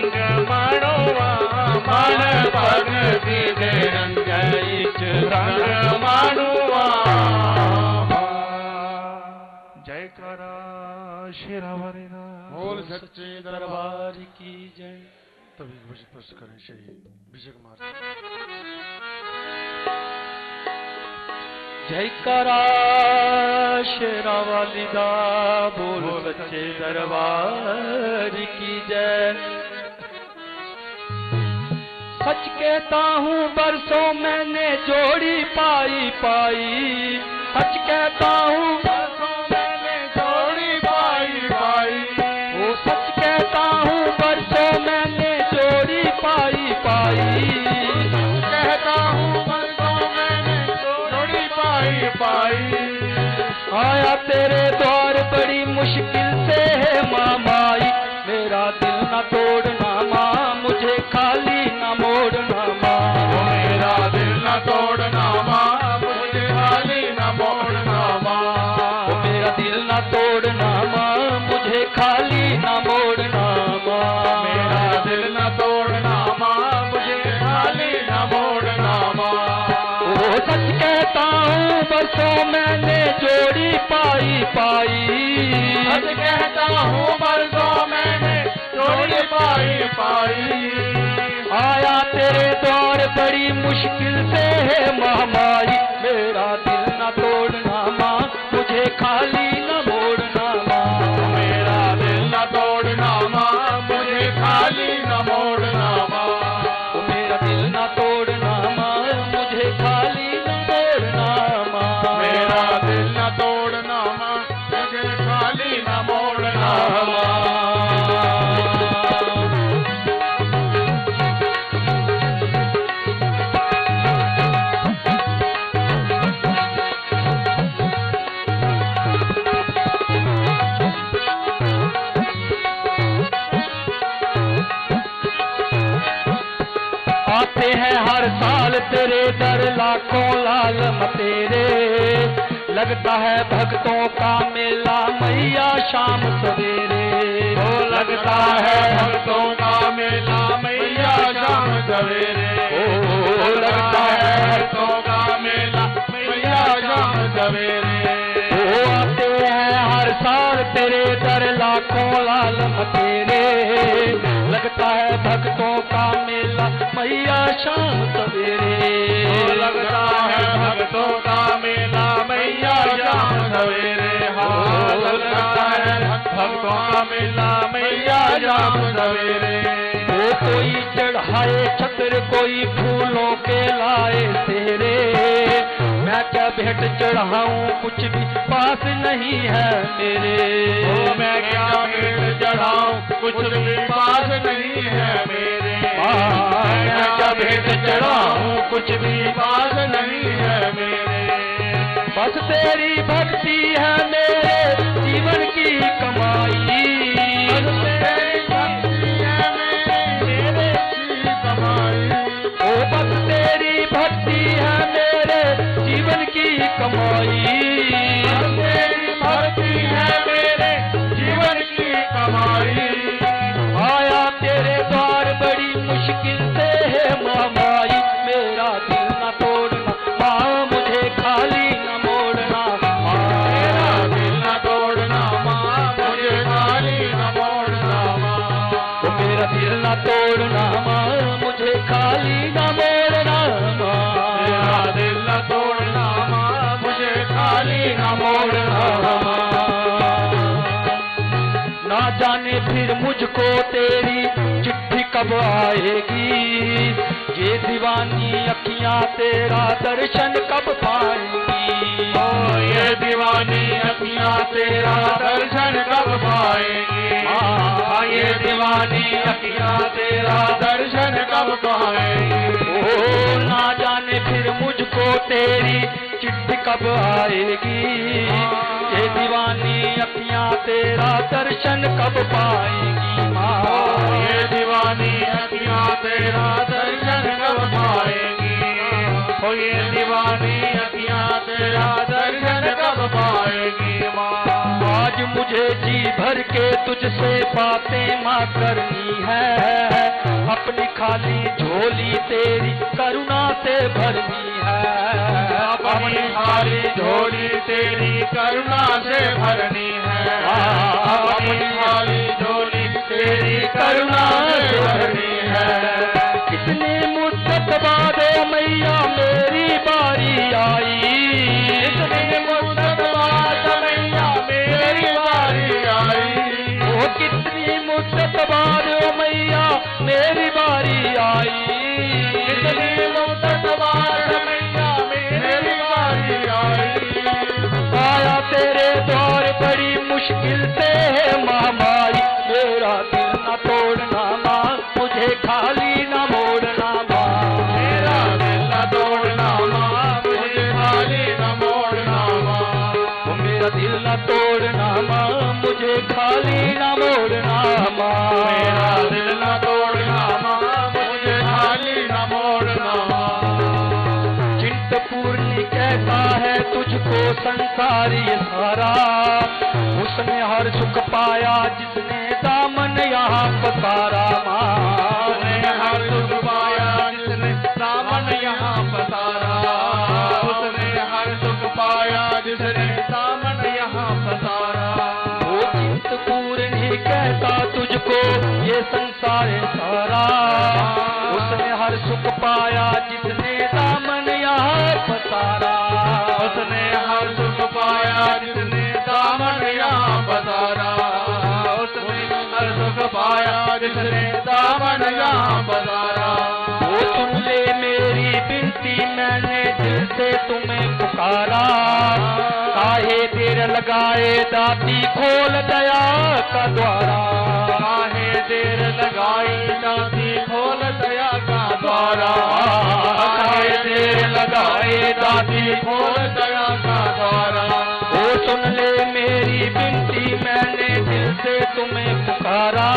S1: रंग माणोवा मन पग सीधे रंग इच रंग माणोवा। जय करा शेरावाली दा
S2: बोल सच्चे दरबार की जय। तभी पुष्प करें श्री विजय कुमार।
S3: जय करा शेरावाली दा बोल सच्चे दरबार की जय। सच कहता हूँ बरसों मैंने जोड़ी पाई पाई। सच कहता हूँ बरसों मैंने जोड़ी पाई पाई। वो सच कहता हूँ बरसों मैंने जोड़ी पाई पाई।
S1: कहता हूँ बरसों मैंने जोड़ी पाई पाई।
S3: आया तेरे द्वार बड़ी मुश्किल से है मामाई। मेरा दिल न तोड़ना माँ मुझे खाली न मोड़ना माँ।
S1: मेरा दिल न तोड़ना माँ मुझे खाली न मोड़ना माँ।
S3: मेरा दिल न तोड़ना माँ मुझे खाली न मोड़ना माँ।
S1: मेरा दिल न तोड़ना माँ मुझे खाली न मोड़ना माँ।
S3: वो सच कहता हूँ बरसों मैंने जोड़ी पाई पाई।
S1: सच कहता हूँ बरसों मैंने जोड़ी पाई पाई।
S3: आया तेरे द्वार बड़ी मुश्किल से है महामारी। मेरा दिल न तोड़ना माँ मुझे खाली न मोड़ना माँ।
S1: मेरा दिल न तोड़ना माँ मुझे खाली न मोड़ना माँ।
S3: मेरा दिल न तोड़ना माँ मुझे खाली न मोड़ना माँ।
S1: मेरा दिल न तोड़ना माँ मुझे खाली न मोड़ना माँ।
S3: आते हैं हर साल तेरे दर लाखों लाल मतेरे। लगता है भक्तों का मेला मैया शाम सवेरे।
S1: ओ लगता है भक्तों का मेला मैया शाम सवेरे।
S3: ओ लगता है
S1: भक्तों का मेला मैया शाम सवेरे।
S3: ओ आते हैं हर साल तेरे दर लाखों लाल मतेरे। लगता है भक्तों का मेला मैया शाम सवेरे।
S1: लगता है भक्तों का मेला मैया शाम सवेरे। हाँ लगता है भक्तों का मेला मैया शाम सवेरे।
S3: वो कोई चढ़ाए छत्र कोई फूलों के लाए तेरे। मैं क्या भेंट चढ़ाऊं कुछ भी पास नहीं है मेरे।
S1: ओ मैं क्या भेंट चढ़ाऊं कुछ भी पास नहीं है मेरे।
S3: मैं क्या भेंट चढ़ाऊं
S1: कुछ भी पास नहीं है मेरे।
S3: बस तेरी भक्ति है मेरे जीवन की कमाई।
S1: बस तेरी भक्ति है मेरे की कमाई।
S3: ओ बस तेरी भक्ति है मेरे जीवन की कमाई।
S1: बस तेरी भक्ति है मेरे जीवन की कमाई।
S3: आया तेरे द्वार बड़ी मुश्किल से है मामाई। मेरा दिल न तोड़ना माँ मुझे खाली न मोड़ना माँ।
S1: मेरा दिल न तोड़ना माँ मुझे खाली न मोड़ना माँ।
S3: मेरा दिल न तोड़ना माँ मुझे खाली न मोड़ना माँ।
S1: मेरा दिल न तोड़ना माँ मुझे खाली न मोड़ना माँ।
S3: ना जाने फिर मुझको तेरी चिट्ठी कब आएगी। ये दीवानी अखियां तेरा दर्शन कब पाएंगी।
S1: ओ ये दीवानी अखियां तेरा दर्शन कब पाएंगी। हाँ ये दीवानी अखियां तेरा दर्शन कब पाएंगी।
S3: ओ ना जाने फिर मुझको तेरी चिट्ठी कब आएगी। ये दीवानी अखियां तेरा दर्शन कब पाएंगी माँ।
S1: ये दीवानी अखियां तेरा दर्शन कब पाएंगी। ओ ये दीवानी अखियां तेरा दर्शन कब पाएंगी माँ।
S3: आज मुझे जी भर भर के तुझसे बातें माँ करनी है, अपनी खाली झोली तेरी करुणा से भरनी है,
S1: अपनी खाली झोली तेरी करुणा से भरनी है, अपनी खाली झोली तेरी करुणा से भरनी है।
S3: कितनी मुद्दत बाद मैया मेरी बारी आई,
S1: कितनी मुद्दत बाद मैया मेरी बारी आई,
S3: ओ कितनी मुद्दत बाद मैया मेरी बारी आई,
S1: कितनी मुद्दत बाद मैया मेरी बारी आई।
S3: आया तेरे द्वार बड़ी मुश्किल से है महामारी, मेरा दिल न तोड़ना माँ, मुझे खाली न मोड़ना माँ,
S1: मेरा दिल न तोड़ना माँ, मुझे खाली न मोड़ना माँ,
S3: ओ मेरा दिल न तोड़ना माँ, मुझे खाली न मोड़ना माँ,
S1: मेरा दिल न तोड़ना माँ, मुझे खाली न मोड़ना माँ।
S3: चिंतपूर्णी कहता है तुझको संसार ये सारा, उसने हर सुख पाया जिसने दामन यहाँ पसारा माँ,
S1: उसने हर सुख पाया जिसने दामन यहाँ पसारा, उसने हर सुख पाया जिसने दामन यहाँ पसारा।
S3: वो चिंतपूर्णी कहता तुझको ये संसार है सारा, उसने हर सुख पाया जिसने दामन यहाँ पसारा,
S1: उसने हर सुख पाया जिसने दामन यहाँ पसारा, उसने हर सुख पाया जिसने दामन यहाँ पसारा।
S3: वो सुन ले मेरी विनती मैंने दिल से तुम्हें पुकारा, काहे देर लगाए दाती खोल दया का द्वारा,
S1: काहे देर लगाई दाती खोल दया का द्वारा, काहे देर लगाए दाती खोल दया का द्वारा।
S3: वो सुन ले मेरी विनती मैंने दिल से तुम्हें पुकारा,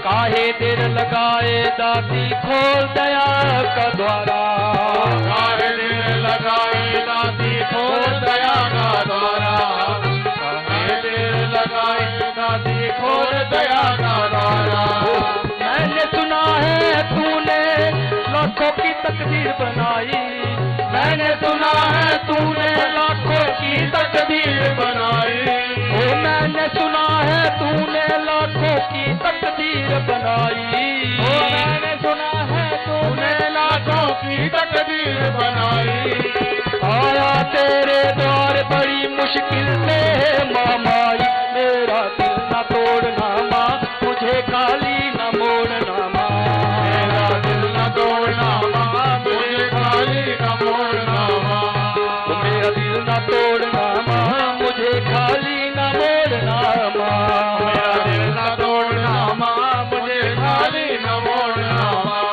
S3: काहे देर लगाए दाती खोल दया का द्वारा,
S1: काहे देर लगाई दाती खोल दया का द्वारा, काहे देर लगाई दाती खोल दया का द्वारा।
S3: मैंने सुना है तूने लाखों की तकदीर बनाई, मैंने सुना है तूने लाखों की तकदीर
S1: बनाई,
S3: ओ मैंने सुना है तूने लाखों की तकदीर बनाई,
S1: ओ मैंने सुना है तूने लाखों की तकदीर बनाई।
S3: आया तेरे द्वार बड़ी मुश्किल से मामाई, मेरा दिल न तोड़ना माँ, मुझे खाली न मोड़ना माँ,
S1: मेरा दिल न तोड़ना माँ, मुझे खाली न मोड़ना माँ,
S3: मेरा दिल न तोड़ना माँ, मुझे खाली न मोड़ना माँ,
S1: मेरा दिल न तोड़ना माँ, मुझे खाली न मोड़ना माँ।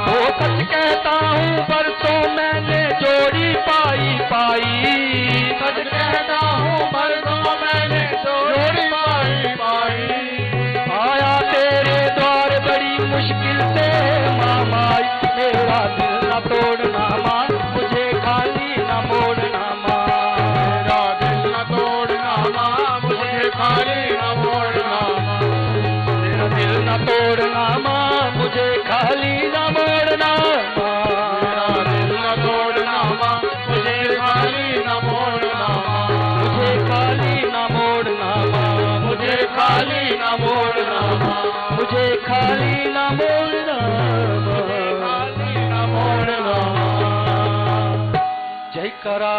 S3: वो सच कहता हूँ बरसों मैंने जोड़ी पाई पाई,
S1: सच कहता हूँ बरसों मैंने जोड़ी पाई पाई,
S3: आया तेरे द्वार बड़ी मुश्किल से मामाई, मेरा दिल न तोड़ना माँ, मुझे खाली न मोड़ना माँ,
S1: मेरा दिल न तोड़ना माँ, मुझे खाली न मोड़ना माँ,
S3: मेरा दिल न तोड़ना माँ, मुझे खाली न मोड़ना माँ,
S1: मेरा दिल न तोड़ना माँ, मुझे खाली न मोड़ना माँ,
S3: मुझे खाली न मोड़ना माँ,
S1: मुझे खाली न मोड़ना माँ,
S3: मुझे खाली न मोड़ना
S1: खाली न मोड़ना माँ।
S3: जय करा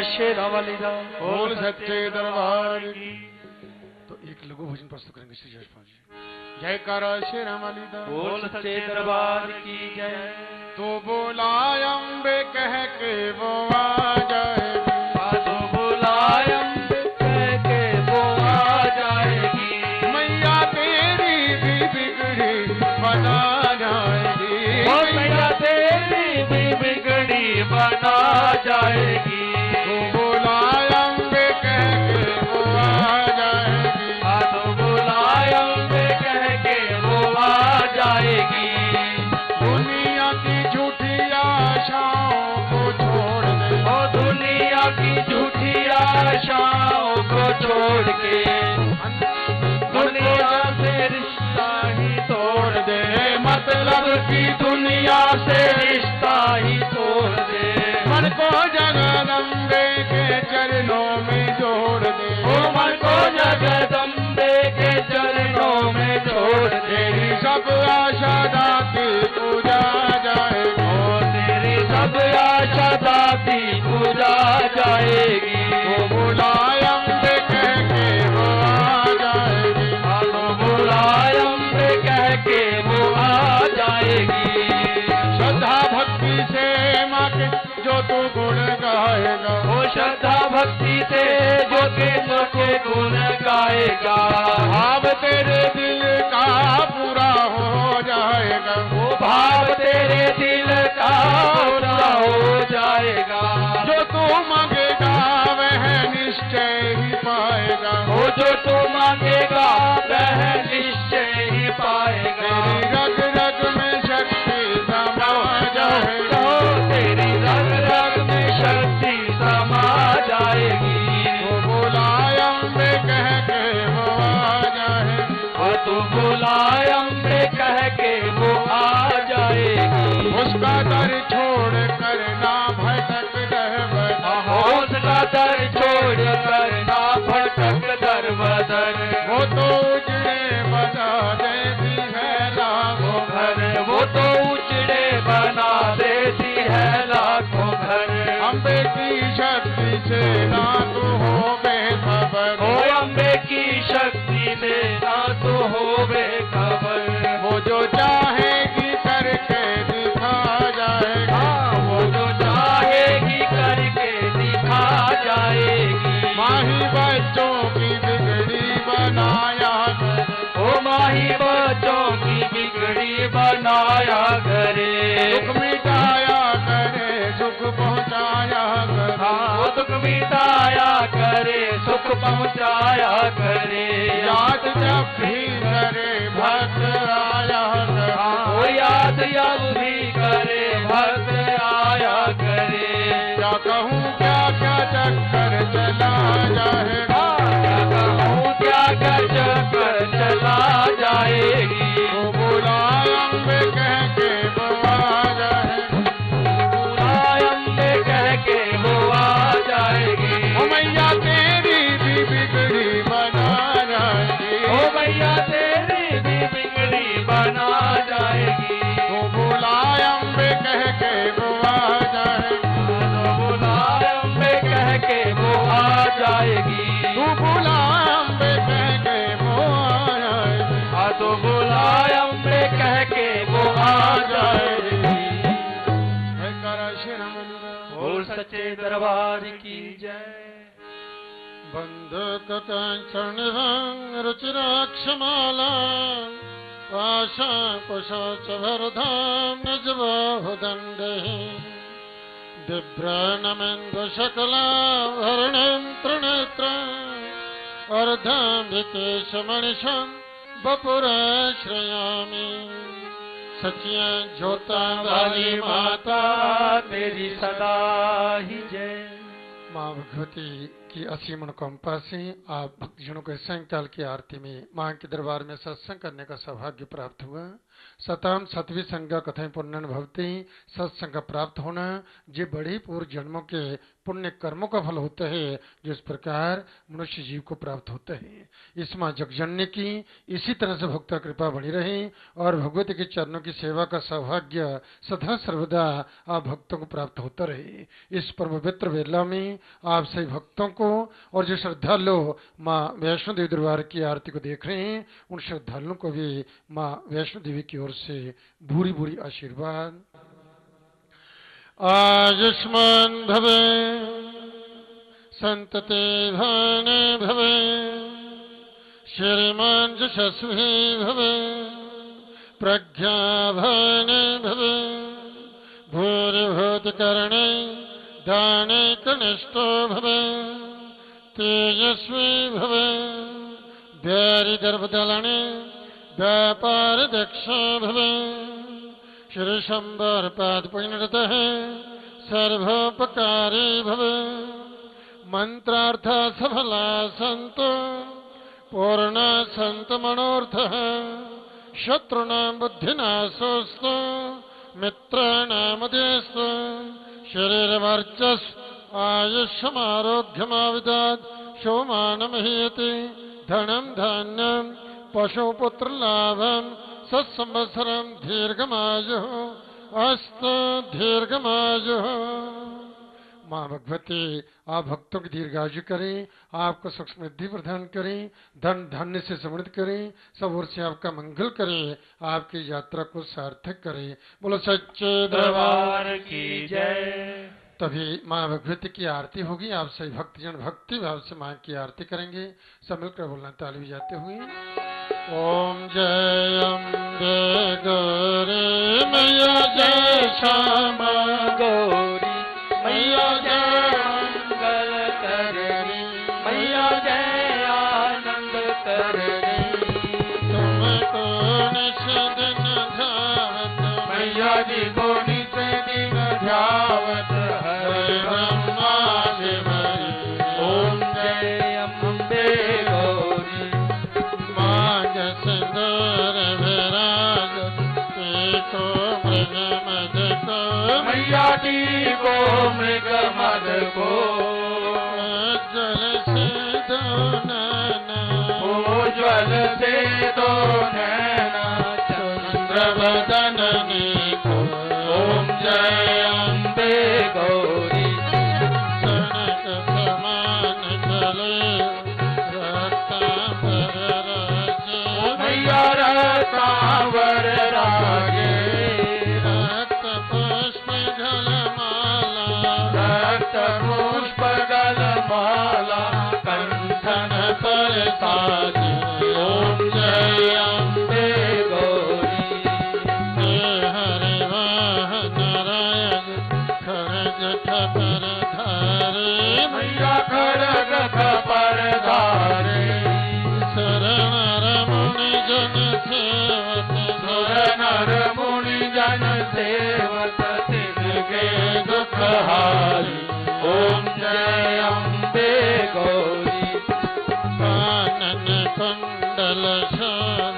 S3: शेरा वाली दा।
S1: बोल सच्चे दरबार की
S2: तो एक लघु भजन प्रस्तुत करेंगे श्री जयपाल जी।
S1: जय करा शेर मालिदा।
S3: बोल सच्चे दरबार की जय।
S1: तो बोला अम्बे कह के वो आ जाएगी,
S3: तो बुलाए अम्बे कह के वो आ जाएगी,
S1: मैया तेरी भी बिगड़ी बना जाएगी,
S3: ओ मैया तेरी भी बिगड़ी बना जाएगी,
S1: तो बोला अम्बे कह के वो आ जाएगी,
S3: तो बुलाए अम्बे कह के वो आ जाएगी,
S1: दुनिया की झूठी आशाओं को छोड़ दे,
S3: ओ दुनिया की झूठी आशाओं को छोड़ के की दुनिया से रिश्ता ही तोड़ दे।
S1: मन को जगदम्बे के चरणों में जोड़ दे।
S3: ओ मन को जगदम्बे के चरणों में जोड़ दे।
S1: तेरी सब आशा दाती पूजा जाएगी।
S3: ओ तेरी सब आशा दाती पूजा जाएगी।
S1: वो बुलाए अम्बे कह के वो आ जाएगी।
S3: वो बुलाए अम्बे कह के वो आ जाएगी।
S1: श्रद्धा भक्ति से माँ के जो तू गुण गाएगा।
S3: वो श्रद्धा भक्ति से जो के गुण गाएगा।
S1: भाव तेरे दिल का पूरा हो जाएगा।
S3: वो भाव तेरे दिल का पूरा हो जाएगा।
S1: जो तू मांगेगा वह निश्चय ही पाएगा।
S3: वो जो तू मांगेगा वह निश्चय ही पाएगा।
S1: तेरी रग रग में शक्ति समा जाएगा।
S3: तेरी रग रग में शक्ति समा जाएगी।
S1: वो बुलाए अम्बे कह के वो आ जाएगी।
S3: और तू बुलाए अम्बे कह के वो आ जाएगी।
S1: उसका दर छोड़ कर ना भटक रह बना।
S3: उसका दर छोड़ कर ना भटक दर बदर।
S1: वो तो उजड़े बना देती है लाखों घर।
S3: वो तो उजड़े बना देती है लाखों घर।
S1: अम्बे की शक्ति से ना तू हो बेखबर।
S3: ओ अम्बे की शक्ति से ना तो हो बेखबर।
S1: वो जो चाहेगी करके दिखा जाएगा।
S3: वो जो चाहेगी करके दिखा जाएगी।
S1: माही बच्चों की बिगड़ी बनाया कर।
S3: ओ माही बच्चों की बिगड़ी बनाया करे।
S1: दुख मिटाया करे सुख पहुँचाया कर।
S3: हाँ दुख मिटाया करे सुख पहुँचाया करे।
S1: याद जब भी करे भक्त आया कर।
S3: ओ याद जब भी करे भक्त आया करे।
S1: क्या कहूँ क्या क्या चक्कर चला जाएगा।
S3: क्या कहूँ क्या क्या चक्कर चला जाएगी।
S1: वो बुलाए अम्बे कह के वो आ जाएगी।
S3: बुलाए अम्बे कह के वो आ जाएगी।
S1: ओ मैया तेरी भी बिगड़ी बना जाएगी।
S3: ओ भैया तेरी भी बिगड़ी बना जाएगी।
S1: वो बुलाए अम्बे कह के वो आ जाएगी।
S3: बुलाए अम्बे कह के वो आ जाएगी।
S1: तू बुलाए अम्बे कह के वो आ जाएगी।
S3: तो बुलाए अम्बे कह के वो आ जाएगी।
S1: है करा श्री रमन।
S3: बोल सच्चे दरबार की जय।
S2: बंध कथन रुचिराक्षमाला पाशा पुषा च भरधाम निज बाहुदंडे दिभ्राणमेन्दु शकला वर्णं त्रिनेत्र अर्धाम्बिकेश मणिशं बपुराश्रयामि। सचिया ज्योता वाली माता
S3: तेरी सदा ही जय।
S2: माँ भगवती की असीम अनुकंपा से आप भक्तजनों को सायंकाल की आरती में माँ के दरबार में सत्संग करने का सौभाग्य प्राप्त हुआ। सताम सतवी संज्ञा कथाएं पुण्यन भवती। सत्संग का प्राप्त होना ये बड़े पूर्व जन्मों के पुण्य कर्मों का फल होता है जो इस प्रकार मनुष्य जीव को प्राप्त होता है। इस माँ जगजननी की इसी तरह से भक्त कृपा बनी रहे और भगवती के चरणों की सेवा का सौभाग्य सदा सर्वदा आप भक्तों को प्राप्त होता रहे। इस परम पवित्र वेला में आप सभी भक्तों को और जो श्रद्धालु माँ वैष्णो देवी दरबार की आरती को देख रहे हैं उन श्रद्धालुओं को भी माँ वैष्णो देवी की ओर से भूरी भूरी आशीर्वाद। आयुष्मान भवे संतते धाने भवे श्रीमान यशस्वी भवे प्रज्ञाभाने भवे भूरिभूति करणे दाने कनिष्ठो भवे तेजस्वी भवे द्वारि गर्भदलने व्यापार दक्ष भवे श्री शंबर पाद पुण्यरतः सर्वोपकारी भवे मंत्रार्थ सफला संतो पूर्ण संत मनोर्थ शत्रुणां बुद्धिनाशोऽस्तु मित्राणामुदयस्तु शरीरवर्चस् आयुष्यमारोग्यमाविदात् शोमानमहीयते धनं धान्यं पशुपुत्रलाभं सत्संवत्सरं दीर्घमायुः अस्तु दीर्घमायुः। माँ भगवती आप भक्तों की दीर्घायु करें, आपको सुख समृद्धि प्रदान करें, धन धान्य से समृद्ध करें, सब ओर से आपका मंगल करें, आपकी यात्रा को सार्थक करें। बोलो सच्चे दरबार
S1: की जय।
S2: तभी माँ भगवती की आरती होगी। आप सभी भक्तजन भक्ति भाव से माँ की आरती करेंगे। सब मिलकर बोलना ताली बजाते हुए। ओम जय अम्बे गौरी मैया जय श्यामा
S3: गौरी मैया जय मंगल करनी मैया जय आनंद करनी।
S2: तुमको निश दिन ध्यावत
S1: मैया जी को नित दिन ध्यावत हरे ब्रह्मा शिवरी।
S3: ओम जय अम्बे गौरी
S2: मांग सिंदूर विराज को मृग मद को
S1: मैया जी को मृग मद को
S2: जल से दो नैना
S1: उज्ज्वल से दो नैना चंद्र बदननी को। ओम जय अम्बे गौरी
S2: कनक समान चले रक्तांबर राजे
S1: मैया रत्नावर राजे।
S2: रक्त पुष्प जलमाला
S1: रक्त पुष्प गलमाला कंठन पर साजे। ओम जय अम्बे गौरी
S2: हरे वाहन राज खरग खबर धारे
S1: मैया खड़ग खपर धारे।
S2: शरण रमुनि जन सेवत
S1: सुर नर मुनि जन सेवत तिनके दुख हारी। ओम जय अम्बे गौरी
S2: कानन कुंडल शोर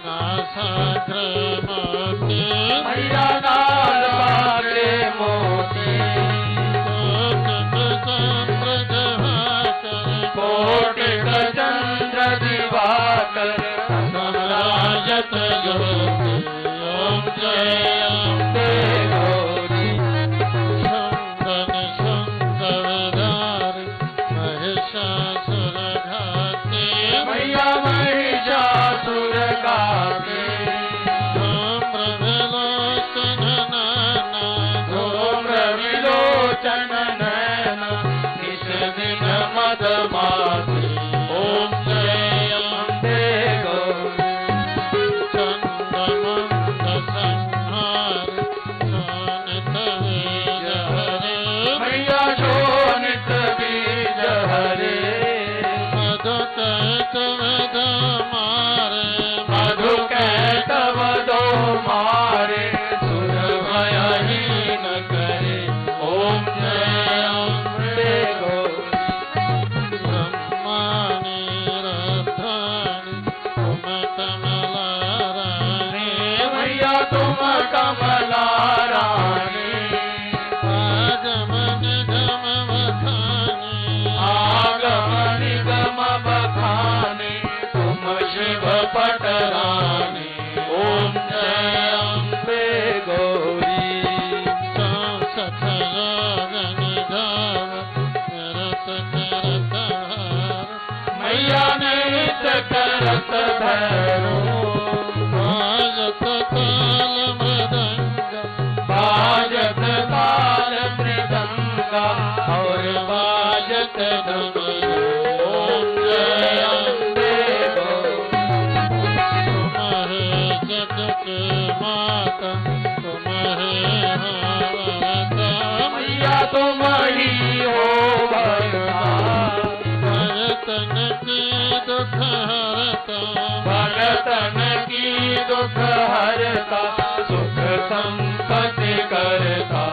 S2: नासाग्र मोती
S1: मैया नाल वाले मोती। कोटिक चंद्र दिवाकर समराजत ज्योति। ओम जय अम्बे गौरी
S2: सुंदन सुंदरदार महिषासुर घाती
S1: मैया महिषासुर गाते।
S2: धूम्र विलोचन नैना
S1: धूम्र विलोचन नैना निश दिन मदमाती। ओम जय अम्बे गौरी
S2: चंद्रमंद संहार सोनित वीर हरे
S1: मैया शोणित बीज हरे।
S2: मधु कैटव मारे
S1: मधु कैटव दो मारे सुर भयहीन करे। ओम जय अम्बे गौरी
S2: ब्रह्माणी रथानी तुम कमलारानी
S1: मैया तुम कमला रानी।
S2: आगम निगम बखानी
S1: आगम निगम बखानी तुम शिव पटरानी। ओम जय अम्बे गौरी
S2: सख योग निधाव निरत करत हार
S1: मैया नित्य करत भैरो।
S2: बाजत ताल मृदंग
S1: बाजत ताल मृदंगा और बाजत डमरू। ओम जय अम्बे गौरी
S2: तुम्हारे जग के माता तुम्हारे भावरता
S1: मैया तुम ही हो भगता।
S2: भगतन की दुख हरता
S1: भगतन की दुख हरता सुख संपत्ति करता।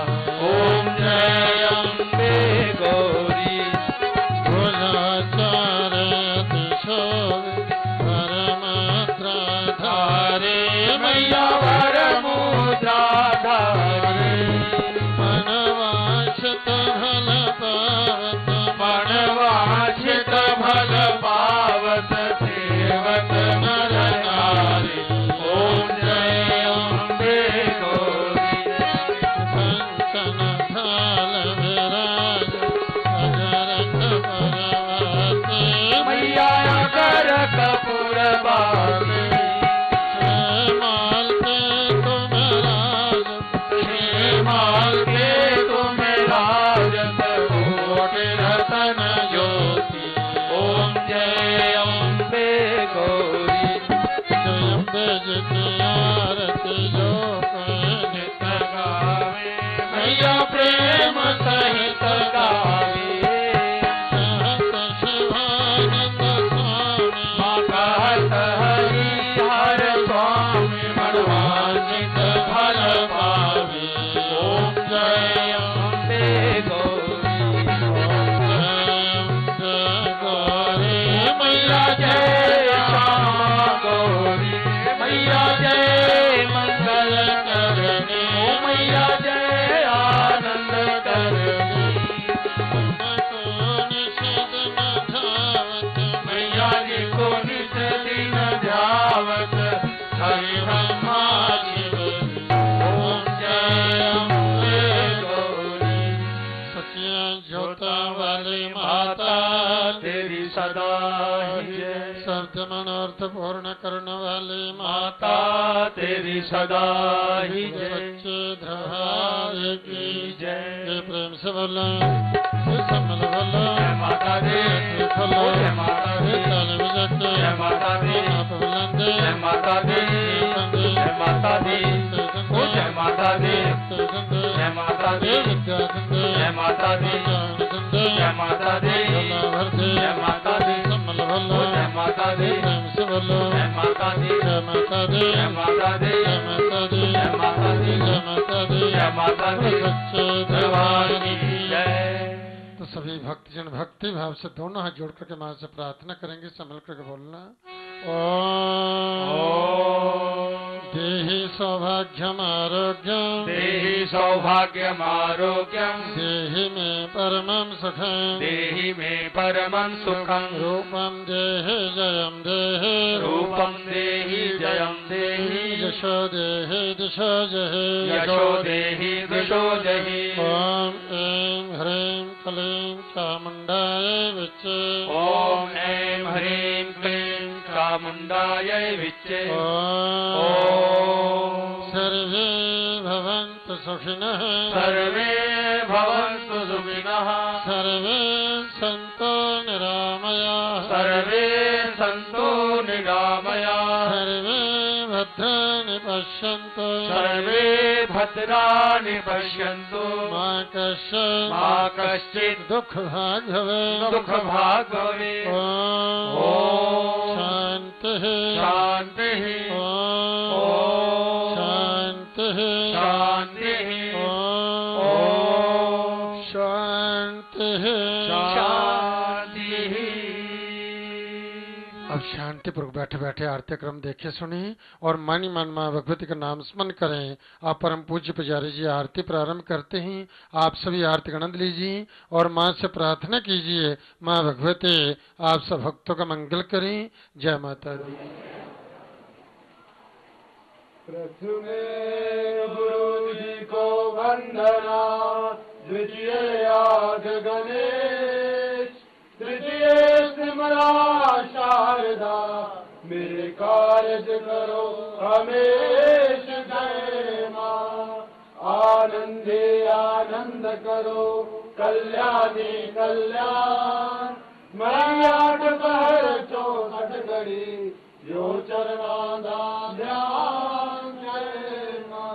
S1: ओम जय अम्बे गौरी बाबी
S2: माल के तुम राज
S1: माल के तुम राजत कोटि रतन ज्योति ओम जय अम्बे गौरी
S2: जय अम्बे जितनी आरती जो नित
S1: गावे मैया प्रेम सहित गावे
S2: सहत शिवानंद स्वामी
S1: माता हरि हर स्वामी मनवांचित फल पावे ओम जय अम्बे गौरी
S2: गौरी
S1: मैया जय श्यामा गौरी मैया जय मंगल करनी ओ मैया जय आनंद करनी मैया जी को नित दिन ध्यावत हरि ब्रह्मा शिव ओम जय अम्बे गौरी
S2: सचिया ज्योता वाली माता
S1: तेरी सदा ही जय
S2: शब्द मनोर्थ पूर्ण करने वाली
S1: माता तेरी सदा ही जय
S2: सच्चे दरबार की
S1: जय
S2: जय प्रेम से बोलो सम्मल बोलो
S1: जय माता दी
S2: बोलो
S1: जय माता दी
S2: ताली बजाते
S1: जय माता दी
S2: आप बुलंदे
S1: जय माता दी जय माता दी ओ जय माता दी जय माता दी
S2: विद्या दंदे
S1: जय माता दी
S2: ज्ञान दंदे
S1: जय माता दी
S2: भला भर दे
S1: जय माता दी
S2: सम्मल
S1: ओ
S2: बोलो
S1: जय माता दी
S2: प्रेम से बोलो
S1: जय माता दी
S2: जय माता दी
S1: जय माता दी
S2: जय माता दी
S1: जय माता दी
S2: जय माता दी
S1: जय माता दी
S2: सच्चे
S1: दरबार
S2: दरबार
S1: की
S2: की
S1: जय
S2: तो सभी भक्तजन भक्ति भाव से दोनों हाथ जोड़ करके मां से प्रार्थना करेंगे संभल करके बोलना ओम देहि सौभाग्यम आरोग्यम
S1: देहि सौभाग्यम आरोग्यम
S2: देहि मे परमं सुखम
S1: देहि मे परमं सुखं
S2: रूपम देहि जयम देहि
S1: रूपं देहि जयं देहि
S2: यशो देहि दिशो जहि
S1: यशो देहि दिशो जहि
S2: ओम ऐं ह्रीं क्लीं चामुण्डाय विच्चे
S1: ओम ऐं ह्रीं क्लीं चामुण्डायै विच्चे
S2: ओम सर्वे भवन्तु सुखिनः
S1: सर्वे भवन्तु सुखिनः
S2: सर्वे सन्तु निरामयाः
S1: सर्वे सन्तु निरामयाः
S2: सर्वे भद्राणि पश्यन्तु
S1: सर्वे भद्राणि पश्यन्तु
S2: मा कश्चित्
S1: मा कश्चित्
S2: दुःखभाग् भवेत्
S1: दुःखभाग् भवेत्
S2: ॐ
S1: ॐ
S2: शान्तिः
S1: शान्तिः
S2: ॐ
S1: ॐ
S2: शान्तिः
S1: शान्तिः
S2: ॐ
S1: ॐ
S2: शान्तिः
S1: शान्तिः
S2: अब शांतिपूर्वक बैठे बैठे आरती क्रम देखे सुनी और मन ही मन मां भगवती का नाम स्मरण करें। आप परम पूज्य पुजारी जी आरती प्रारंभ करते ही आप सभी आरती का आनंद लीजिए और मां से प्रार्थना कीजिए मां भगवती आप सब भक्तों का मंगल करें। जय माता दी।
S1: प्रथमे गुरु जी को वंदना द्वितीय याद गणेश तृतीय सिमरा शारदा मेरे कार्य करो हमेश जय मां आनंदे आनंद करो कल्याणी कल्याण मैया दोपहर 64 घड़ी यो चरणादा ध्यान जय मां।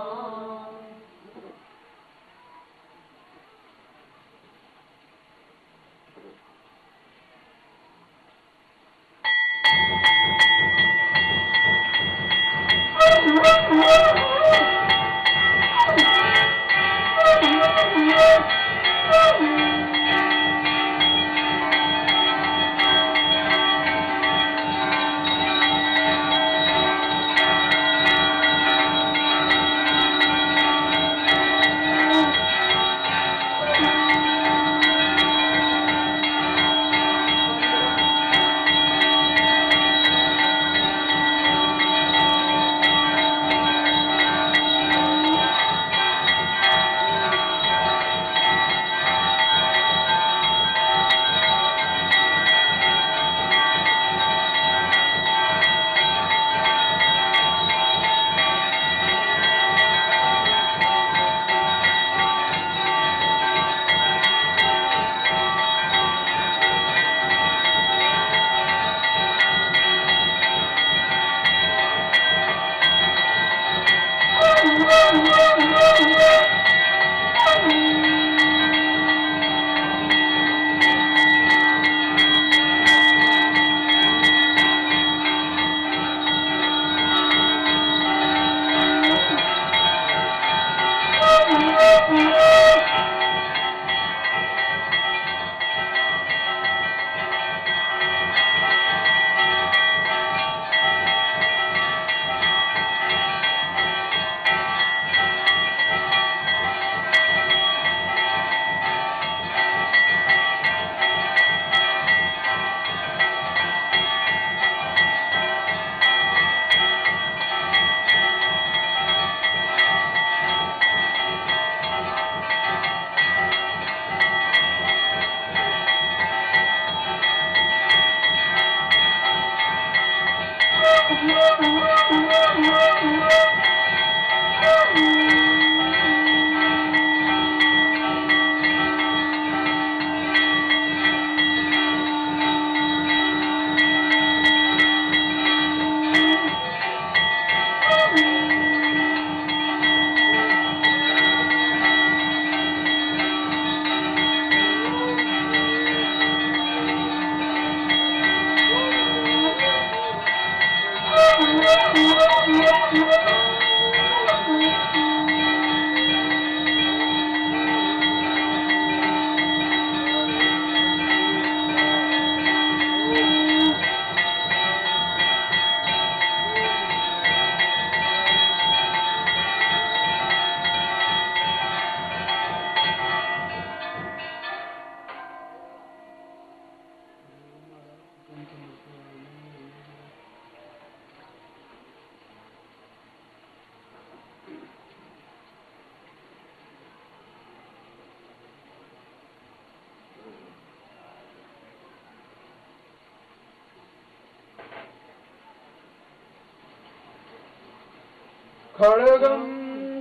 S3: खड्गं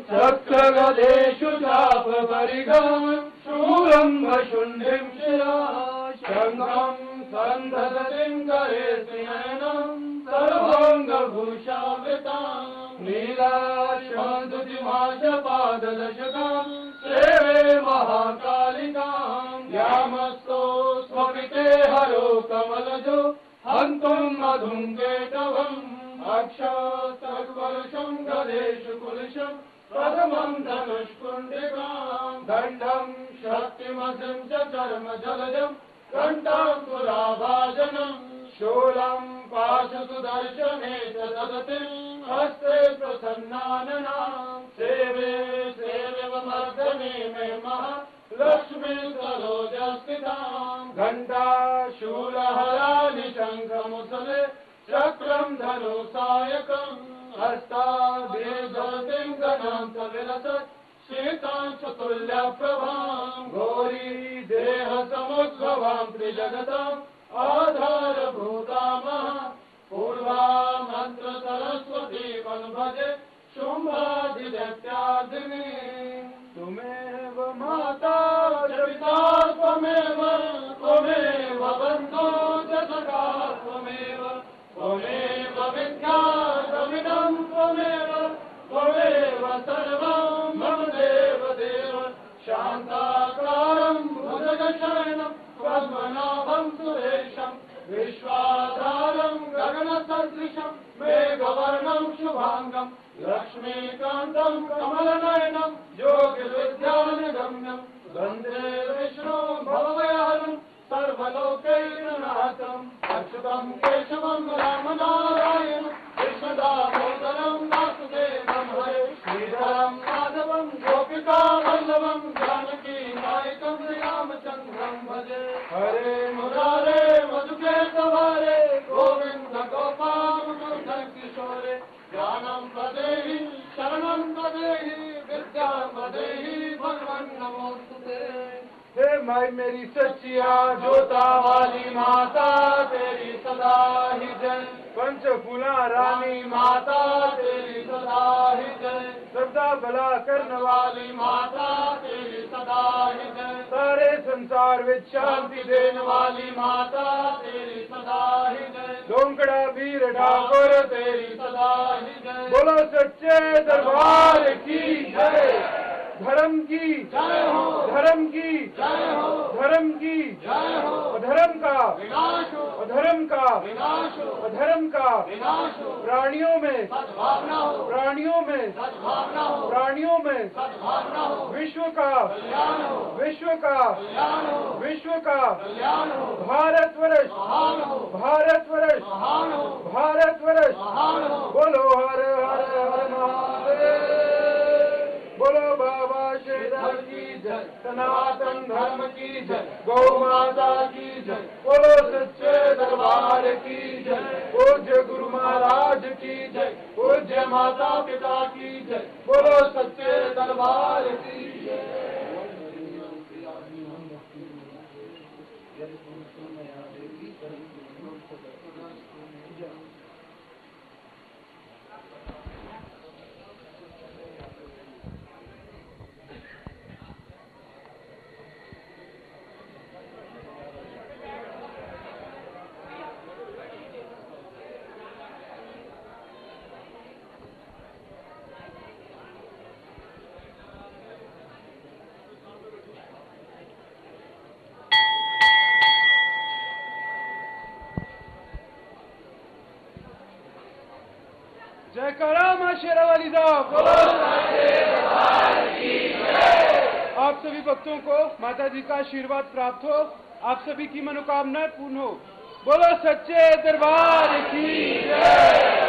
S3: चक्रगदेषु चापपरिगं शूलं वशुण्डिं शिरा शङ्खं सन्धदतिं करे श्रिनयनं सर्वाङ्गभूषावृतां नीलाशमधुतिमाशपाददशकं सेवे महाकालिकां यामस्तो स्वपिते हरो कमलजो हन्तुं मधुं केटवम् अक्षसर्वरुषं गदेषु कुलशं प्रथमं धनुष्कुण्डिकां दण्डं शक्तिमसिं च चर्मजलजं घण्टाङ्कुराभाजनं शूलं पाशसुदर्शने च ददतिं हस्ते प्रसन्नाननां सेवे सेव्यमर्दने मे महा लक्ष्मी सरोजस्थितां घण्टा शूलहरानि शङ्खमुसले चक्रं धनुसायकं हस्ताभिर्धरतिं गणां विलसत् शीतां चतुल्यप्रभां घोरी देहसमुद्भवां त्रिजगताम् आधारभूतामः पूर्वा मन्त्रसरस्वती भजे शुम्भादिदैत्यादिनी त्वमेव माता च पिता त्वमेव बन्धो च सखा त्वमेव विद्यामिदं त्वमेव सर्वं मम देवदेव शान्ताकारं भुजगशयनं पद्मनाभं सुरेशं विश्वाधारं गगनसदृशं मेघवर्णं शुभाङ्गं लक्ष्मीकान्तं कमलनयनं योगिविद्यानिगम्यं वन्दे विष्णु भवभयहरं सर्वलोकैकनाथं अच्युतं केशवं रामनारायणं कृष्णदामोदरं वासुदेवं हरे श्रीधरं माधवं गोपिकावल्लभं जानकीनायकं श्रीरामचन्द्रं भजे हरे मुरारे मधुकेशवरे गोविन्द गोपाल किशोरे ज्ञानं प्रदेहि शरणं प्रदेहि विद्यां प्रदेहि भगवन् नमोस्तुते। हे माई मेरी सच्चिया जोता वाली माता तेरी सदा ही जय पंचफूला रानी माता तेरी सदा ही जय सबदा भला करने वाली माता तेरी सदा ही जय सारे संसार में शांति देने वाली माता तेरी सदा ही जय लोंकड़ा वीर ठाकुर तेरी सदा ही जय बोलो सच्चे दरबार की जय धर्म की जय हो धर्म की जय हो धर्म की जय हो अधर्म का विनाश हो अधर्म का विनाश हो अधर्म का विनाश हो प्राणियों में सद्भावना हो प्राणियों में सद्भावना हो प्राणियों में सद्भावना हो विश्व का कल्याण हो विश्व का कल्याण हो विश्व का कल्याण हो भारतवर्ष महान हो भारतवर्ष महान हो भारतवर्ष महान हो बोलो हर हर हर महादेव बोलो बाबा श्रीधर की जय सनातन धर्म की जय गौ माता की जय बोलो सच्चे दरबार की जय पूज्य गुरु महाराज की जय पूज्य माता पिता की जय बोलो सच्चे दरबार की जय। जयकारा मां शेरावाली साहब आप सभी भक्तों को माता जी का आशीर्वाद प्राप्त हो आप सभी की मनोकामनाएं पूर्ण हो बोलो सच्चे दरबार की जय।